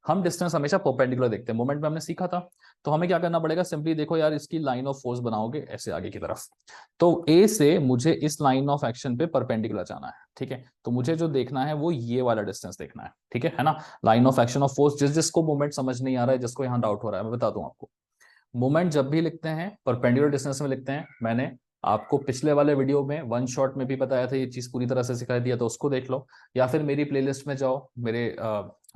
हम डिस्टेंस हमेशा परपेंडिकुलर देखते हैं। मोमेंट में हमने सीखा था, तो हमें क्या करना पड़ेगा, सिंपली देखो यार इसकी लाइन ऑफ फोर्स बनाओगे ऐसे आगे की तरफ, तो ए से मुझे इस लाइन ऑफ एक्शन पे परपेंडिकुलर जाना है, ठीक है। तो मुझे जो देखना है वो ये वाला डिस्टेंस देखना है, ठीक है ना। Line of action of force, जिसको मोमेंट समझ नहीं आ रहा है, जिसको यहाँ डाउट हो रहा है, मैं बता दूं आपको, मोमेंट जब भी लिखते हैं परपेंडिकुलर डिस्टेंस में लिखते हैं। मैंने आपको पिछले वाले वीडियो में वन शॉट में भी बताया था, ये चीज पूरी तरह से सिखा दिया, तो उसको देख लो, या फिर मेरी प्लेलिस्ट में जाओ, मेरे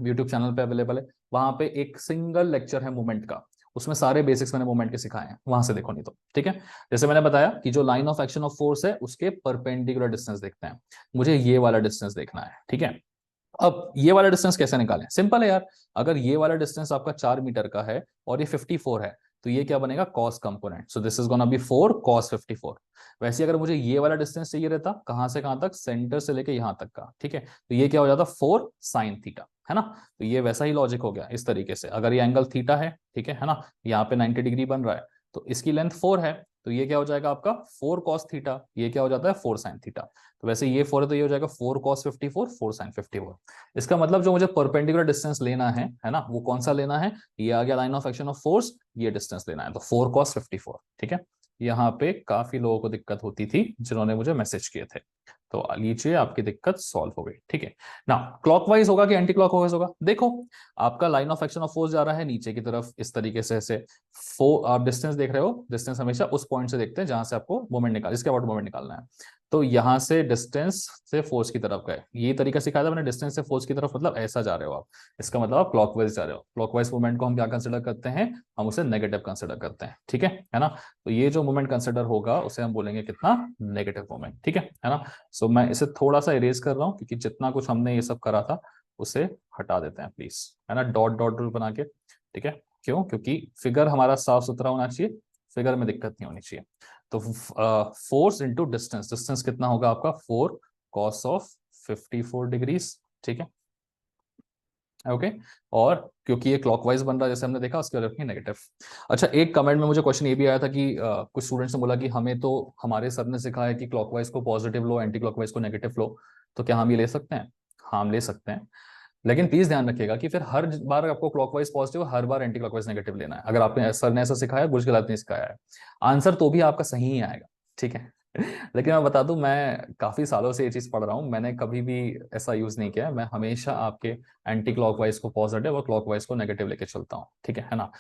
यूट्यूब चैनल पे अवेलेबल है, वहां पे एक सिंगल लेक्चर है मोमेंट का, उसमें सारे बेसिक्स मैंने मोमेंट के सिखाए हैं, वहां से देखो नहीं तो, ठीक है। जैसे मैंने बताया कि जो line of action of force है उसके परपेंडिकुलर डिस्टेंस देखते हैं, मुझे ये वाला डिस्टेंस देखना है, ठीक है। अब ये वाला डिस्टेंस कैसे निकालें, सिंपल है यार, अगर ये वाला डिस्टेंस आपका 4 मीटर का है और ये 54 है, तो ये क्या बनेगा, cos component, so this is gonna B 4 cos 54। वैसे अगर मुझे ये वाला डिस्टेंस चाहिए रहता, कहां से कहां तक, सेंटर से लेके यहां तक का, ठीक है, तो ये क्या हो जाता, 4 साइन थीटा, है ना। तो ये वैसा ही लॉजिक हो गया इस तरीके से, अगर ये एंगल थीटा है, ठीक है ना, यहाँ पे 90 डिग्री बन रहा है, तो इसकी लेंथ 4 है, तो ये क्या हो जाएगा आपका 4 कॉस थीटा, ये क्या हो जाता है 4 साइन थीटा। तो वैसे ये 4 है तो ये हो जाएगा 4 कॉस 54, 4 साइन 54। इसका मतलब जो मुझे परपेंडिकुलर डिस्टेंस लेना है ना, वो कौन सा लेना है, ये आ गया line of action of force, ये डिस्टेंस लेना है, तो 4 कॉस 54, ठीक है। यहाँ पे काफी लोगों को दिक्कत होती थी जिन्होंने मुझे मैसेज किए थे, तो लीजिए आपकी दिक्कत सॉल्व हो गई, ठीक है ना। क्लॉकवाइज होगा कि एंटी क्लॉकवाइज होगा, देखो आपका line of action of force जा रहा है नीचे की तरफ इस तरीके से ऐसे, आप डिस्टेंस देख रहे हो, डिस्टेंस हमेशा उस पॉइंट से देखते हैं जहां से आपको मोमेंट निकाल, इसके अबाउट मोमेंट निकालना है, तो यहां से डिस्टेंस से फोर्स की तरफ गए, ये तरीका सिखाया था मैंने, डिस्टेंस से फोर्स की तरफ मतलब ऐसा जा रहे हो आप, इसका मतलब आप क्लॉकवाइज जा रहे हो। क्लॉकवाइज मूवमेंट को हम क्या कंसिडर करते हैं, हम उसे नेगेटिव कंसिडर करते हैं, ठीक है ना। तो ये जो मूवमेंट कंसिडर होगा उसे हम बोलेंगे कितना, नेगेटिव मूवमेंट, ठीक है ना। सो मैं इसे थोड़ा सा इरेज कर रहा हूँ क्योंकि जितना कुछ हमने ये सब करा था उसे हटा देते हैं प्लीज, है ना, डॉट डॉट रूल बना के, ठीक है। क्यों, क्योंकि फिगर हमारा साफ सुथरा होना चाहिए, फिगर में दिक्कत नहीं होनी चाहिए। तो फोर्स इंटू डिस्टेंस, डिस्टेंस कितना होगा आपका 4 कॉस ऑफ 54 डिग्रीज, ठीक है, ओके। और क्योंकि ये क्लॉकवाइज बन रहा है जैसे हमने देखा, उसकी वजह से नेगेटिव। अच्छा, एक कमेंट में मुझे क्वेश्चन ये भी आया था कि कुछ स्टूडेंट्स ने बोला कि हमें तो हमारे सर ने सिखाया कि क्लॉकवाइज को पॉजिटिव लो, एंटी क्लॉकवाइज को नेगेटिव लो, तो क्या हम ये ले सकते हैं, हाँ हम ले सकते हैं, लेकिन प्लीज ध्यान रखिएगा कि फिर हर बार आपको क्लॉकवाइज पॉजिटिव, हर बार एंटी क्लॉकवाइज नेगेटिव लेना है। अगर आपने सर ने ऐसा सिखाया, कुछ गलत नहीं सिखाया है, आंसर तो भी आपका सही ही आएगा, ठीक है। लेकिन मैं बता दूं, मैं काफी सालों से ये चीज पढ़ रहा हूँ, मैंने कभी भी ऐसा यूज नहीं किया है, मैं हमेशा आपके एंटी क्लॉकवाइज को पॉजिटिव और क्लॉकवाइज को नेगेटिव लेके चलता हूँ, ठीक है ना।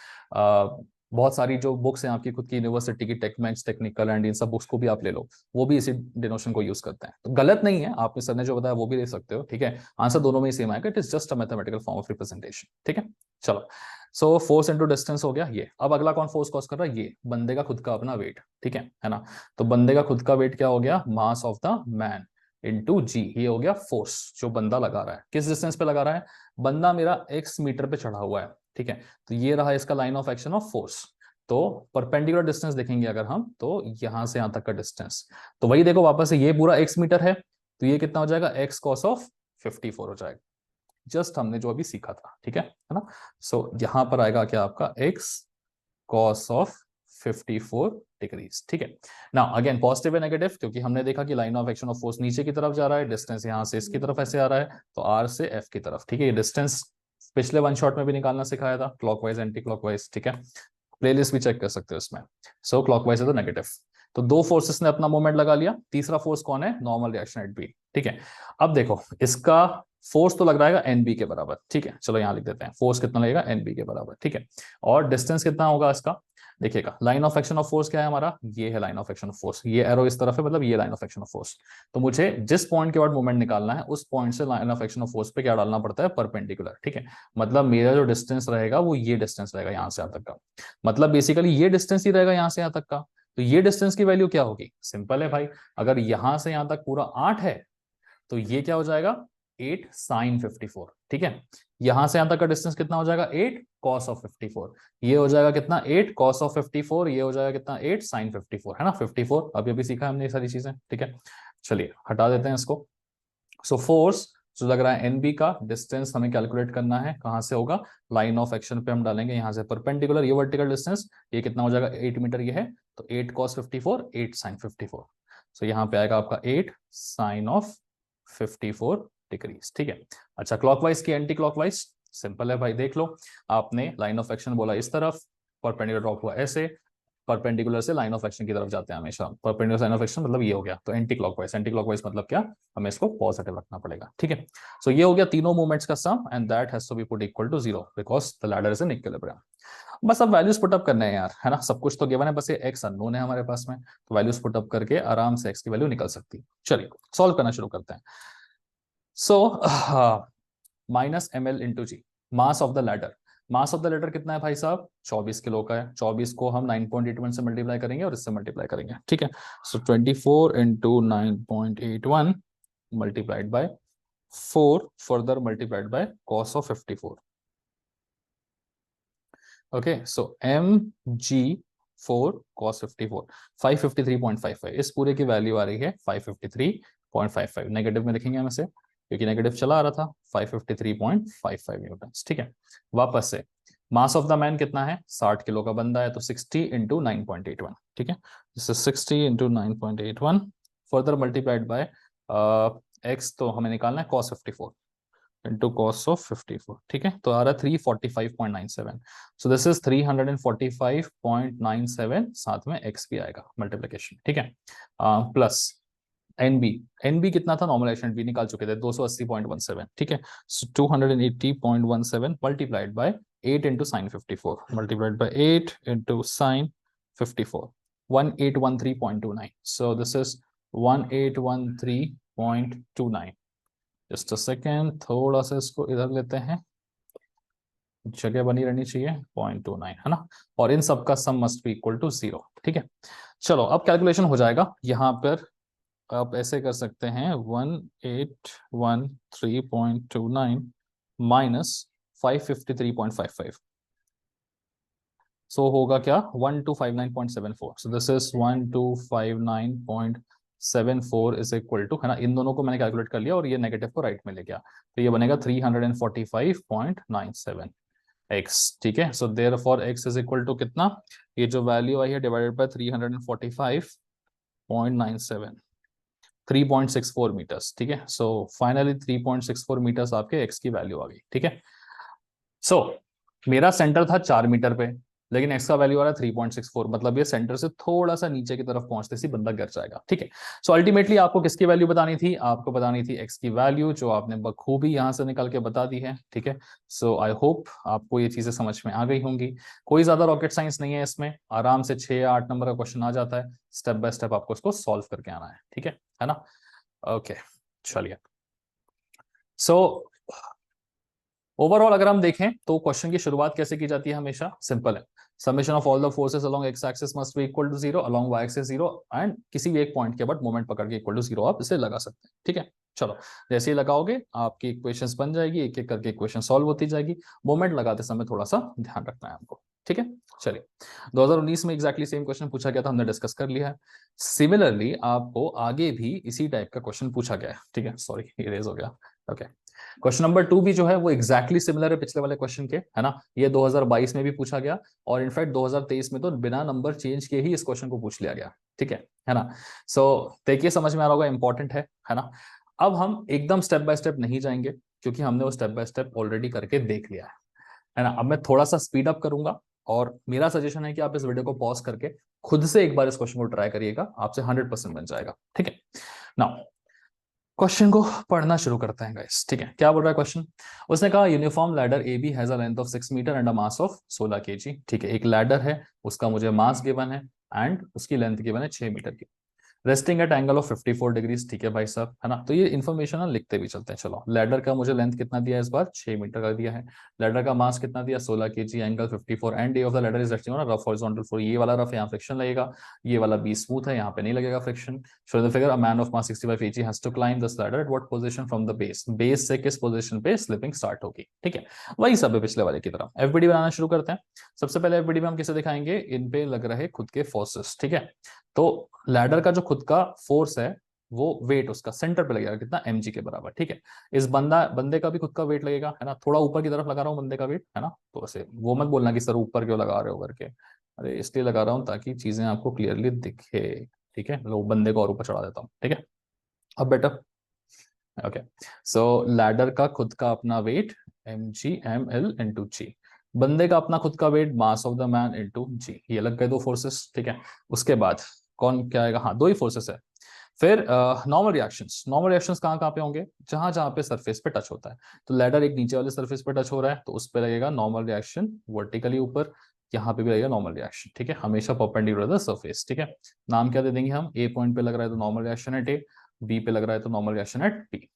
बहुत सारी जो बुक्स हैं आपकी खुद की यूनिवर्सिटी की, टेक्मेक्स, टेक्निकल एंड इन सब बुक्स को भी आप ले लो, वो भी इसी डिनोशन को यूज करते हैं, तो गलत नहीं है, आपने सर ने जो बताया वो भी ले सकते हो, ठीक है। आंसर दोनों में ही सेम आएगा, it is just a mathematical form of representation, ठीक है। चलो, सो फोर्स इंटू डिस्टेंस हो गया ये। अब अगला कौन फोर्स कॉज कर रहा है, ये बंदे का खुद का अपना वेट, ठीक है ना। तो बंदे का खुद का वेट क्या हो गया, mass of the man into g, ये हो गया फोर्स जो बंदा लगा रहा है, किस डिस्टेंस पे लगा रहा है, बंदा मेरा x मीटर पे चढ़ा हुआ है, ठीक है। तो ये रहा इसका line of action of force, तो परपेंडिकुलर डिस्टेंस देखेंगे अगर हम, तो यहां से यहां तक का डिस्टेंस, तो वही देखो वापस से, ये पूरा x मीटर है, तो ये कितना हो जाएगा, x कॉस ऑफ 54 हो जाएगा, जस्ट हमने जो अभी सीखा था, ठीक है ना। सो यहां पर आएगा क्या आपका x कॉस ऑफ 54 डिग्रीज। ठीक है, नाउ अगेन पॉजिटिव है नेगेटिव, क्योंकि हमने देखा कि line of action of force नीचे की तरफ जा रहा है, डिस्टेंस यहाँ से इसकी तरफ ऐसे आ रहा है, तो आर से एफ की तरफ। ठीक है, ये डिस्टेंस पिछले वन शॉट में भी निकालना सिखाया था, क्लॉकवाइज एंटी क्लॉकवाइज। ठीक है, प्लेलिस्ट भी चेक कर सकते हो इसमें। सो क्लॉकवाइज है तो नेगेटिव। तो दो फोर्सेस ने अपना मोमेंट लगा लिया, तीसरा फोर्स कौन है, नॉर्मल रिएक्शन एट बी। ठीक है, अब देखो इसका फोर्स तो लग रहा है एन बी के बराबर। ठीक है, चलो यहां लिख देते हैं, फोर्स कितना लगेगा, एन बी के बराबर। ठीक है, और डिस्टेंस कितना होगा इसका, देखिएगा line of action of force क्या है हमारा, ये है line of action of force, ये एरो इस तरफ है, मतलब ये line of action of force. तो मुझे जिस पॉइंट के बाद मोमेंट निकालना है, उस पॉइंट से line of action of force पे क्या डालना पड़ता है, परपेंडिकुलर। ठीक है, मतलब मेरा जो डिस्टेंस रहेगा वो ये डिस्टेंस रहेगा यहां से यहां तक का, मतलब बेसिकली ये डिस्टेंस ही रहेगा यहां से यहां तक का। तो ये डिस्टेंस की वैल्यू क्या होगी, सिंपल है भाई, अगर यहां से यहां तक पूरा 8 है तो ये क्या हो जाएगा, 8 साइन 54। ठीक है, यहां से यहां तक का डिस्टेंस कितना हो जाएगा, 8 कॉस ऑफ 54। ये हो जाएगा कितना, 8 कॉस ऑफ 54, ये हो जाएगा कितना, 8 साइन 54, है ना, 54। अभी अभी सीखा हमने ये सारी चीजें। ठीक है, चलिए हटा देते हैं इसको। सो फोर्स जो लग रहा है एनबी का, डिस्टेंस हमें कैलकुलेट करना है, कहां से होगा, लाइन ऑफ एक्शन पे हम डालेंगे यहां से परपेंडिकुलर, ये वर्टिकल डिस्टेंस, ये कितना हो जाएगा, 8 मीटर ये है, तो 8 cos 54, 8 sin 54। सो यहाँ पे आएगा आपका 8 साइन ऑफ 54 डिग्रीज। ठीक है, अच्छा क्लॉकवाइज की एंटी क्लॉकवाइज, सिंपल है भाई, देख लो, आपने लाइन ऑफ एक्शन बोला इस तरफ, परपेंडिकुलर ड्रॉप हुआ ऐसे, परपेंडिकुलर से लाइन ऑफ एक्शन की तरफ जाते हैं हमेशा, परपेंडिकुलर लाइन ऑफ एक्शन मतलब ये हो गया, तो एंटी क्लॉकवाइज, एंटी क्लॉकवाइज मतलब क्या, हमें इसको पॉजिटिव रखना पड़ेगा। ठीक है, सो ये हो गया तीनों मूवमेंट्स का sum, and that has to be put equal to 0 because the ladder is in equilibrium. बस अब वैल्यूज पुटअप करने हैं यार, है ना, सब कुछ तो गिवन है, बस ये एक्स अननोन है हमारे पास में, तो वैल्यूज पुटअप करके आराम से एक्स की वैल्यू निकल सकती है। चलिए सॉल्व करना शुरू करते हैं। So minus M L into g, mass of the ladder, mass of the ladder कितना है भाई साहब, 24 किलो का है, 24 को हम 9.81 से मल्टीप्लाई करेंगे और इससे मल्टीप्लाई करेंगे। ठीक है, so 24 into 9.81 multiplied by 4 further multiplied by cos of 54। Okay, so M G 4 cos 54, 553.55, इस पूरे की वैल्यू आ रही है 553.55। नेगेटिव में लिखेंगे हम इसे, क्योंकि नेगेटिव चला आ रहा था, 553.55 न्यूटन। ठीक है, वापस से मास ऑफ द मैन कितना है, 60 किलो का बंदा है, तो 60 इंटू 9.81। ठीक है, this is 60 into 9.81 further multiplied bye x, तो हमें निकालना है cos 54 इंटू कॉस ऑफ 54। ठीक है, तो आ रहा है 345.97। सो दिस इज 345.97, साथ में एक्स भी आएगा मल्टीप्लीकेशन। ठीक है, प्लस एनबी, एनबी कितना था, नॉर्मल एक्शन बी निकाल चुके थे, 280.17। ठीक है, सो 280.17 multiplied by 8 into sine 54, multiplied by 8 into sine 54, 1813.29। So this is 1813.29। Just a second, थोड़ा सा इसको इधर लेते हैं, जगह बनी रहनी चाहिए, 0.29, है ना, और इन सब का sum must be equal to 0। ठीक है, चलो अब कैलकुलेशन हो जाएगा, यहां पर आप ऐसे कर सकते हैं, 1813.29 माइनस 553.55, सो होगा क्या, 1259.74। So this is 1259.74 is equal to, है ना, इन दोनों को मैंने कैलकुलेट कर लिया और ये नेगेटिव को राइट में ले गया, तो ये बनेगा 345.97 एक्स। ठीक है, so therefore x is equal to कितना, ये जो वैल्यू आई है डिवाइडेड बाय 345.97, 3.64 मीटर्स। ठीक है, सो फाइनली 3.64 मीटर्स आपके एक्स की वैल्यू आ गई। ठीक है, सो मेरा सेंटर था 4 मीटर पे, लेकिन एक्स का वैल्यू आ रहा है 3.64, मतलब ये सेंटर से थोड़ा सा नीचे की तरफ पहुंचते सी बंदा गिर जाएगा। ठीक है, सो अल्टीमेटली आपको किसकी वैल्यू बतानी थी, आपको बतानी थी एक्स की वैल्यू, जो आपने बखूबी यहां से निकल के बता दी है। ठीक है, सो आई होप आपको ये चीजें समझ में आ गई होंगी, कोई ज्यादा रॉकेट साइंस नहीं है इसमें, आराम से 6 या 8 नंबर का क्वेश्चन आ जाता है, स्टेप बाय स्टेप आपको इसको सॉल्व करके आना है। ठीक है ना, ओके चलिए। सो ओवरऑल अगर हम देखें तो क्वेश्चन की शुरुआत कैसे की जाती है, हमेशा सिंपल है, summation of all the forces along x axis must be equal to 0, along y axis 0, and किसी भी एक पॉइंट के बाद मोमेंट पकड़ के इक्वल टू 0 आप इसे लगा सकते हैं। ठीक है, चलो जैसे ही लगाओगे आपकी इक्वेशंस बन जाएगी, एक एक करके इक्वेशन सॉल्व होती जाएगी, मोमेंट लगाते समय थोड़ा सा ध्यान रखना है आपको। ठीक है, चलिए 2019 में एग्जैक्टली सेम क्वेश्चन पूछा गया था, हमने डिस्कस कर लिया है। सिमिलरली आपको आगे भी इसी टाइप का क्वेश्चन पूछा गया है। ठीक है, सॉरी इरेज हो गया, ओके, क्वेश्चन नंबर 2 भी जो है वो एग्जैक्टली सिमिलर है पिछले वाले क्वेश्चन के, है ना। ये 2022 में भी पूछा गया और इनफैक्ट 2023 में तो बिना नंबर चेंज किए ही इस क्वेश्चन को पूछ लिया गया, ठीक है ना। सो देखिए, समझ में आ रहा होगा, इंपॉर्टेंट है ना। अब हम एकदम स्टेप बाय स्टेप नहीं जाएंगे क्योंकि हमने वो स्टेप बाय स्टेप ऑलरेडी करके देख लिया है ना। अब मैं थोड़ा सा स्पीड अप करूंगा और मेरा सजेशन है कि आप इस वीडियो को पॉज करके खुद से एक बार इस क्वेश्चन को ट्राई करिएगा, आपसे 100% बन जाएगा, ठीक है। नाउ क्वेश्चन को पढ़ना शुरू करते हैं गाइस, ठीक है। क्या बोल रहा है क्वेश्चन? उसने कहा uniform ladder A B has a length of 6 metre and a mass of 16 kg, ठीक है। एक लैडर है, उसका मुझे मास गिवन है एंड उसकी लेंथ गिवन है 6 मीटर की, resting at angle of 54 degrees, ठीक है भाई साहब, है ना। तो ये इन्फॉर्मेशन ना लिखते भी चलते हैं। चलो, लैडर का मुझे लेंथ कितना दिया है इस बार? 6 मीटर का दिया है। लैडर का मास कितना दिया? 16 kg, angle 54 and day of the ladder is resting on rough horizontal floor. ये वाला रफ यहाँ फ्रिक्शन लगेगा, ये वाला बी स्मूथ है, यहाँ पे नहीं लगेगा friction. Show the figure, a man of mass 65 kg has to climb this ladder at what position from the base, base से किस पोजीशन पे स्लिपिंग स्टार्ट होगी, ठीक है। वही सब है पिछले वाले की तरह। एफबीडी बनाना शुरू करते हैं। सबसे पहले एफबीडी में हम किसे दिखाएंगे? इन पे लग रहे खुद के फोर्सेस, ठीक है। तो लैडर का जो खुद का फोर्स है वो वेट उसका सेंटर पे लगेगा कितना? mg के बराबर, ठीक है। इस बंदे का भी खुद का वेट लगेगा, है ना। थोड़ा ऊपर की तरफ लगा रहा हूँ बंदे का वेट, है ना। तो ऐसे वो मत बोलना कि सर ऊपर क्यों लगा रहे हो करके, अरे इसलिए लगा रहा हूँ ताकि चीजें आपको क्लियरली दिखे, ठीक है। लो, बंदे को और ऊपर चढ़ा देता हूँ, ठीक है। अब बेटर, ओके। सो लैडर का खुद का अपना वेट mg/ml/g, बंदे का अपना खुद का weight mass of the man into g, ये लग गए दो फोर्सेस, ठीक है। उसके बाद कौन क्या आएगा? हाँ, दो ही फोर्सेस है। फिर नॉर्मल रिएक्शंस, नॉर्मल रिएक्शंस कहाँ कहाँ पे होंगे? जहां जहां पे सरफेस पे टच होता है। तो लैडर एक नीचे वाले सरफेस पे टच हो रहा है तो उस पे लगेगा नॉर्मल रिएक्शन वर्टिकली ऊपर, यहाँ पे भी लगेगा नॉर्मल रिएक्शन, ठीक है। हमेशा परपेंडिकुलर द सरफेस, ठीक है। नाम क्या दे देंगे हम? ए पॉइंट पे लग रहा है तो normal reaction at A, B पे लग रहा है तो नॉर्मल रिएक्शन एट बी,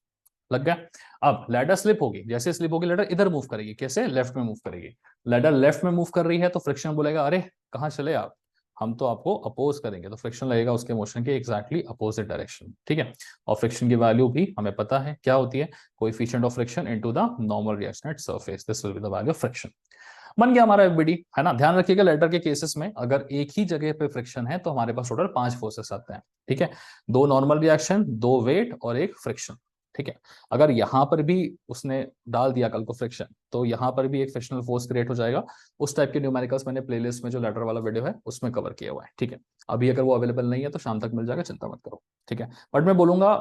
लग गया। अब लैडर स्लिप होगी, जैसे स्लिप होगी लैडर इधर मूव करेगी, कैसे? लेफ्ट में मूव करेगी। लैडर लेफ्ट में मूव कर रही है तो फ्रिक्शन बोलेगा अरे कहाँ चले आप, हम तो आपको अपोज करेंगे, तो फ्रिक्शन लगेगा उसके मोशन के एग्जैक्टली अपोजिट डायरेक्शन, ठीक है। और फ्रिक्शन की वैल्यू भी हमें पता है क्या होती है, coefficient of friction into the normal reaction at surface, this will be the value of friction. बन गया हमारा एफबीडी, है ना। ध्यान रखिएगा लेटर के केसेस में अगर एक ही जगह पे फ्रिक्शन है तो हमारे पास टोटल 5 फोर्सेस आते हैं, ठीक है। 2 नॉर्मल रिएक्शन, 2 वेट और 1 फ्रिक्शन, ठीक है। अगर यहां पर भी उसने डाल दिया कल को फ्रिक्शन तो यहां पर भी एक फ्रिक्शनल फोर्स क्रिएट हो जाएगा। उस टाइप के न्यूमेरिकल्स मैंने प्लेलिस्ट में जो लेटर वाला वीडियो है उसमें कवर किया हुआ है, ठीक है। अभी अगर वो अवेलेबल नहीं है तो शाम तक मिल जाएगा, चिंता मत करो, ठीक है। बट मैं बोलूंगा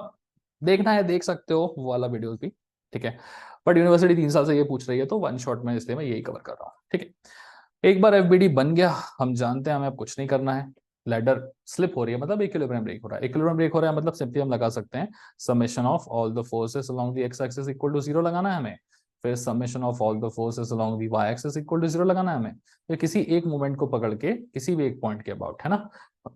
देखना है देख सकते हो वो वाला वीडियो भी, ठीक है। बट यूनिवर्सिटी 3 साल से ये पूछ रही है तो वन शॉट में इसलिए मैं यही कवर कर रहा हूँ, ठीक है। एक बार एफबीडी बन गया, हम जानते हैं हमें अब कुछ नहीं करना है। लैडर स्लिप हो रही है मतलब इक्विलिब्रियम ब्रेक हो रहा है, इक्विलिब्रियम ब्रेक हो रहा है मतलब सिंपली हम लगा सकते हैं summation of all the forces along the x axis equal to 0 लगाना है हमें। फिर summation of all the forces along the y axis equal to 0 लगाना है हमें। फिर किसी एक मोमेंट को पकड़ के किसी भी एक पॉइंट के अबाउट, है ना,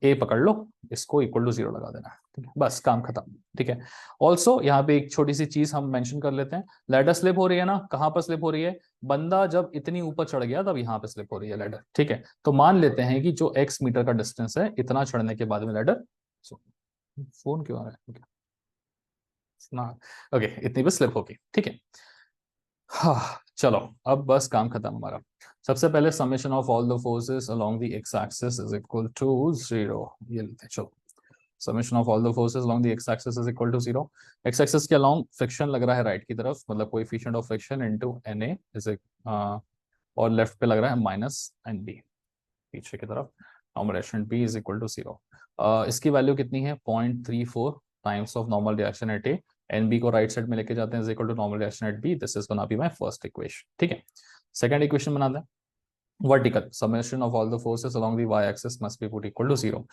ए पकड़ लो, इसको इक्वल टू 0 लगा देना है, ठीक है। बस काम खत्म, ठीक है। ऑल्सो यहाँ पे एक छोटी सी चीज हम मेंशन कर लेते हैं, लैडर स्लिप हो रही है ना, कहाँ पर स्लिप हो रही है? बंदा जब इतनी ऊपर चढ़ गया तब यहाँ पे स्लिप हो रही है लैडर, ठीक है। तो मान लेते हैं कि जो x मीटर का डिस्टेंस है इतना चढ़ने के बाद में लैडर, फोन क्यों आ रहा है? ओके, इतनी पे स्लिप होगी, ठीक है। हाँ चलो, अब बस काम खत्म हमारा। सबसे पहले summation of all the forces along the x axis is equal to 0, ये लेते हैं। चलो, summation of all the forces along the x axis is equal to 0। X axis के अलोंग फ्रिक्शन लग रहा है राइट की तरफ, मतलब coefficient of friction into Na is, और लेफ्ट पे लग रहा है -Nb पीछे की तरफ, normal reaction P is equal to 0। इसकी वैल्यू कितनी है? 0.34 times of normal reaction at A, NB को राइट साइड में लेके जाते हैं is equal to normal reaction at B, this is gonna be my first equation, ठीक है। सेकंड इक्वेशन बनाते हैं, vertical summation of all the forces along the y axis must be put equal to 0।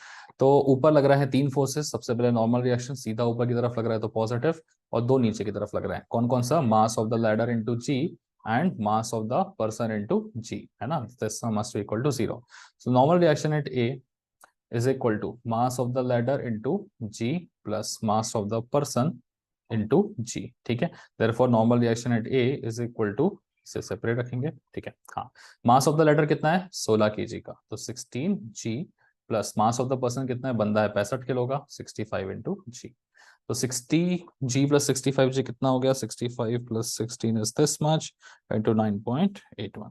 तो ऊपर लग रहा है 3 forces, सबसे पहले नॉर्मल रिएक्शन सीधा ऊपर की तरफ लग रहा है तो पॉजिटिव, और 2 नीचे की तरफ लग रहा है, कौन कौन सा? Mass of the ladder into g and mass of the person into g, है ना, this must be equal to 0। So normal reaction at A is equal to mass of the ladder into g plus mass of the person into g, ठीक है। therefore normal reaction at A is equal to, इसे separate रखेंगे, ठीक है। हाँ, मास of the ladder कितना है? 16 kg का, तो 16g plus mass of the person कितना है? बंदा है 65 किलो का, 65 इंटू जी। तो 60g प्लस 65g कितना हो गया? 65 plus 16 is this much into 9.81,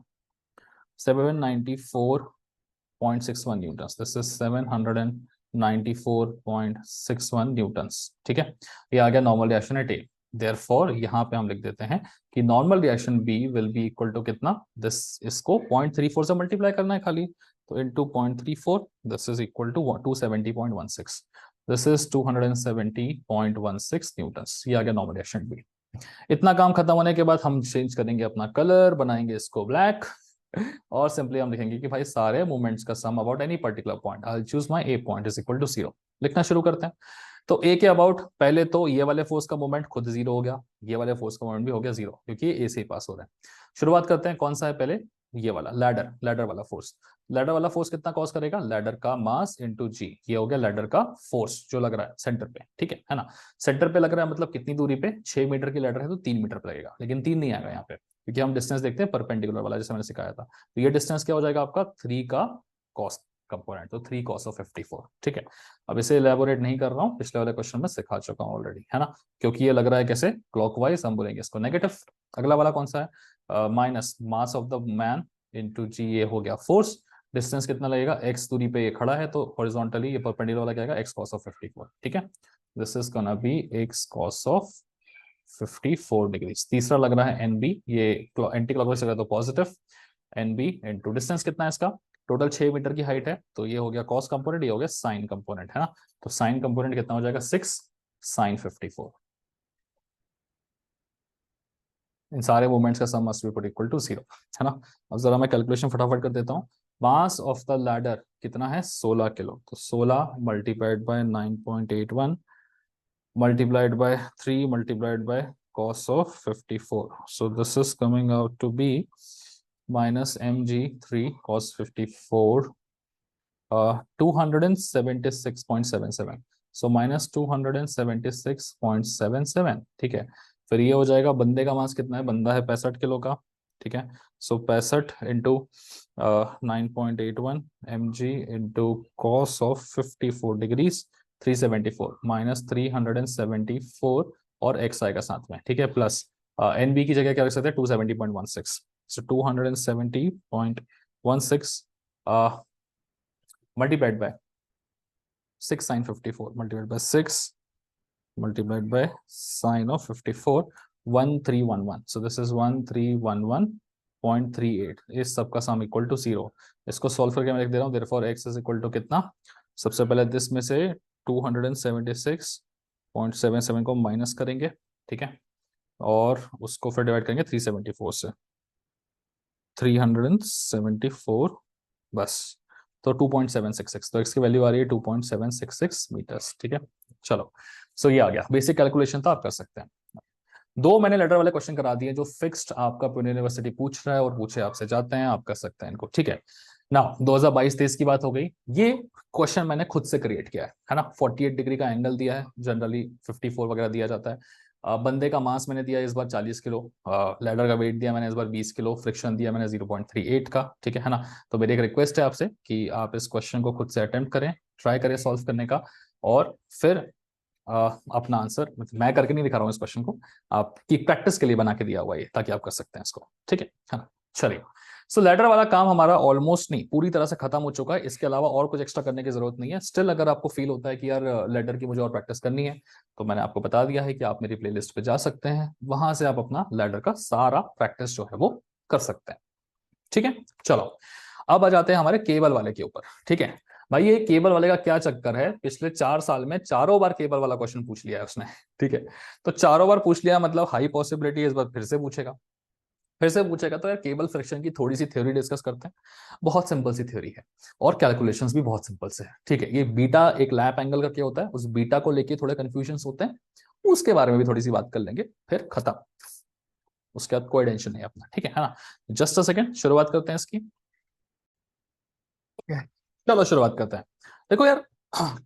794.61 newtons, this is 794.61 newtons, ठीक है। ये आ गया normal reaction at A. Therefore यहाँ पे हम लिख देते हैं कि normal reaction B will be equal to कितना, दिस इसको 0.34 से मल्टीप्लाई करना है खाली, तो into 0.34, this is equal to 270.16, this is 270.16 newtons. ये आ गया नॉर्मल रिएक्शन बी। इतना काम खत्म होने के बाद हम चेंज करेंगे अपना कलर, बनाएंगे इसको ब्लैक, और सिंपली हम लिखेंगे कि भाई सारे मूवमेंट्स का sum about any particular point, I will choose my A point is equal to 0। लिखना शुरू करते हैं। तो ए के अबाउट पहले तो ये वाले फोर्स का मोमेंट खुद 0 हो गया, ये वाले फोर्स का मोमेंट भी हो गया 0, क्योंकि ये ए से ही पास हो रहा है। शुरुआत करते हैं, कौन सा है पहले, ये वाला लैडर वाला फोर्स। लैडर वाला फोर्स कितना कॉज करेगा, लैडर का मास इंटू जी, ये हो गया लैडर का फोर्स जो लग रहा है सेंटर पे, ठीक है ना। सेंटर पे लग रहा है मतलब कितनी दूरी पे, 6 मीटर की लैडर है तो 3 मीटर पे लगेगा, लेकिन 3 नहीं आएगा यहाँ पे, क्योंकि हम डिस्टेंस देखते हैं परपेंडिकुलर वाला, जैसे मैंने सिखाया था। तो ये डिस्टेंस क्या हो जाएगा आपका 3 का कॉस कंपोनेंट, तो 3 cos ऑफ 54, ठीक है। अब इसे इलेबोरेट नहीं कर रहा हूँ, पिछले वाले क्वेश्चन में सिखा चुका हूँ ऑलरेडी, है ना। क्योंकि ये लग रहा है कैसे क्लॉकवाइज, हम बोलेंगे इसको नेगेटिव। अगला वाला कौन सा है, minus mass of the man into g, ये हो गया फोर्स। डिस्टेंस कितना लगेगा, x दूरी पे ये खड़ा है, तो हॉरिजॉन्टली ये परपेंडिकुलर वाला क्या आएगा, x cos ऑफ 54, ठीक है। This is gonna B x cos of 54 degree. तीसरा लग रहा है NB, ये एंटी क्लॉकवाइज लग तो पॉजिटिव, NB इंटू डिस्टेंस कितना है इसका, टोटल 6 मीटर की हाइट है, तो ये हो गया कॉस कंपोनेंट, ये हो गया साइन कंपोनेंट, है ना। तो साइन कंपोनेंट कितना हो जाएगा 6 साइन 54। इन सारे मूवमेंट्स का sum must be put equal to 0, है ना। अब जरा मैं कैलकुलेशन फटाफट कर देता हूँ। मास ऑफ द लैडर कितना है, 16 किलो, तो 16 multiplied by 9.81 multiplied by 3 multiplied by cos of 54. So this is coming out to be minus mg3 cos 54, 276.77. So minus 276.77, ठीक है। फिर ये हो जाएगा, बंदे का मास कितना है, बंदा है 65 किलो का, ठीक है। सो 65 into 9.81 mg into cos of 54 degrees 374 minus 374 और x आएगा साथ में, ठीक है, प्लस NB की जगह क्या रख सकते हैं 270.16, सो 270.16 multiplied by 6 sin 54 multiplied by 6 multiplied by sine of 54, 1311, so this is 1311.38, इस सब का सम इक्वल टू 0। इसको सॉल्व करके मैं लिख दे रहा हूँ, therefore x is equal to कितना, सबसे पहले दिस में से 276.77 को माइनस करेंगे, ठीक है, और उसको फिर डिवाइड करेंगे 374 से, 374 बस, तो 2.766, तो x की वैल्यू आ रही है 2.766 मीटर्स, ठीक है। चलो, सो ये आ गया, बेसिक कैलकुलेशन तो आप कर सकते हैं। दो मैंने लेटर वाले क्वेश्चन करा दिए जो फिक्स्ड आपका पुणे यूनिवर्सिटी पूछ रहा है और पूछे आपसे जाते हैं, आप कर सकते हैं इनको, ठीक है ना। 2022-23 की बात हो गई। ये क्वेश्चन मैंने खुद से क्रिएट किया है ना। 48 डिग्री का एंगल दिया है, जनरली 54 वगैरह दिया जाता है। बंदे का मास मैंने दिया इस बार 40 किलो, लैडर का वेट दिया मैंने इस बार 20 किलो, फ्रिक्शन दिया मैंने 0.38 का, ठीक है ना। तो मेरी एक रिक्वेस्ट है आपसे कि आप इस क्वेश्चन को खुद से अटेम्प्ट करें, ट्राई करें सॉल्व करने का, और फिर अपना आंसर, मैं करके नहीं दिखा रहा हूँ इस क्वेश्चन को, आपकी प्रैक्टिस के लिए बना के दिया हुआ है, ताकि आप कर सकते हैं इसको, ठीक है ना। चलिए, सो लेटर वाला काम हमारा ऑलमोस्ट नहीं पूरी तरह से खत्म हो चुका है। इसके अलावा और कुछ एक्स्ट्रा करने की जरूरत नहीं है। स्टिल अगर आपको फील होता है कि यार लेटर की मुझे और प्रैक्टिस करनी है, तो मैंने आपको बता दिया है कि आप मेरी प्लेलिस्ट पे जा सकते हैं, वहां से आप अपना लेटर का सारा प्रैक्टिस जो है वो कर सकते हैं, ठीक है। चलो, अब आ जाते हैं हमारे केबल वाले के ऊपर, ठीक है। भाई ये केबल वाले का क्या चक्कर है, पिछले 4 साल में चारों बार केबल वाला क्वेश्चन पूछ लिया है उसने, ठीक है। तो चारों बार पूछ लिया मतलब हाई पॉसिबिलिटी है इस बार फिर से पूछेगा, फिर से पूछेगा। तो यार केबल फ्रिक्शन की थोड़ी सी थ्योरी डिस्कस करते हैं। बहुत सिंपल सी थ्योरी है और कैलकुलेशंस भी बहुत सिंपल से है, ठीक है। ये बीटा एक लैप एंगल का क्या होता है, उस बीटा को लेके थोड़े कंफ्यूजन होते हैं, उसके बारे में भी थोड़ी सी बात कर लेंगे, फिर खत्म। उसके बाद कोई टेंशन नहीं अपना, ठीक है ना। जस्ट अ सेकेंड, शुरुआत करते हैं इसकी। चलो शुरुआत करते हैं। देखो यार,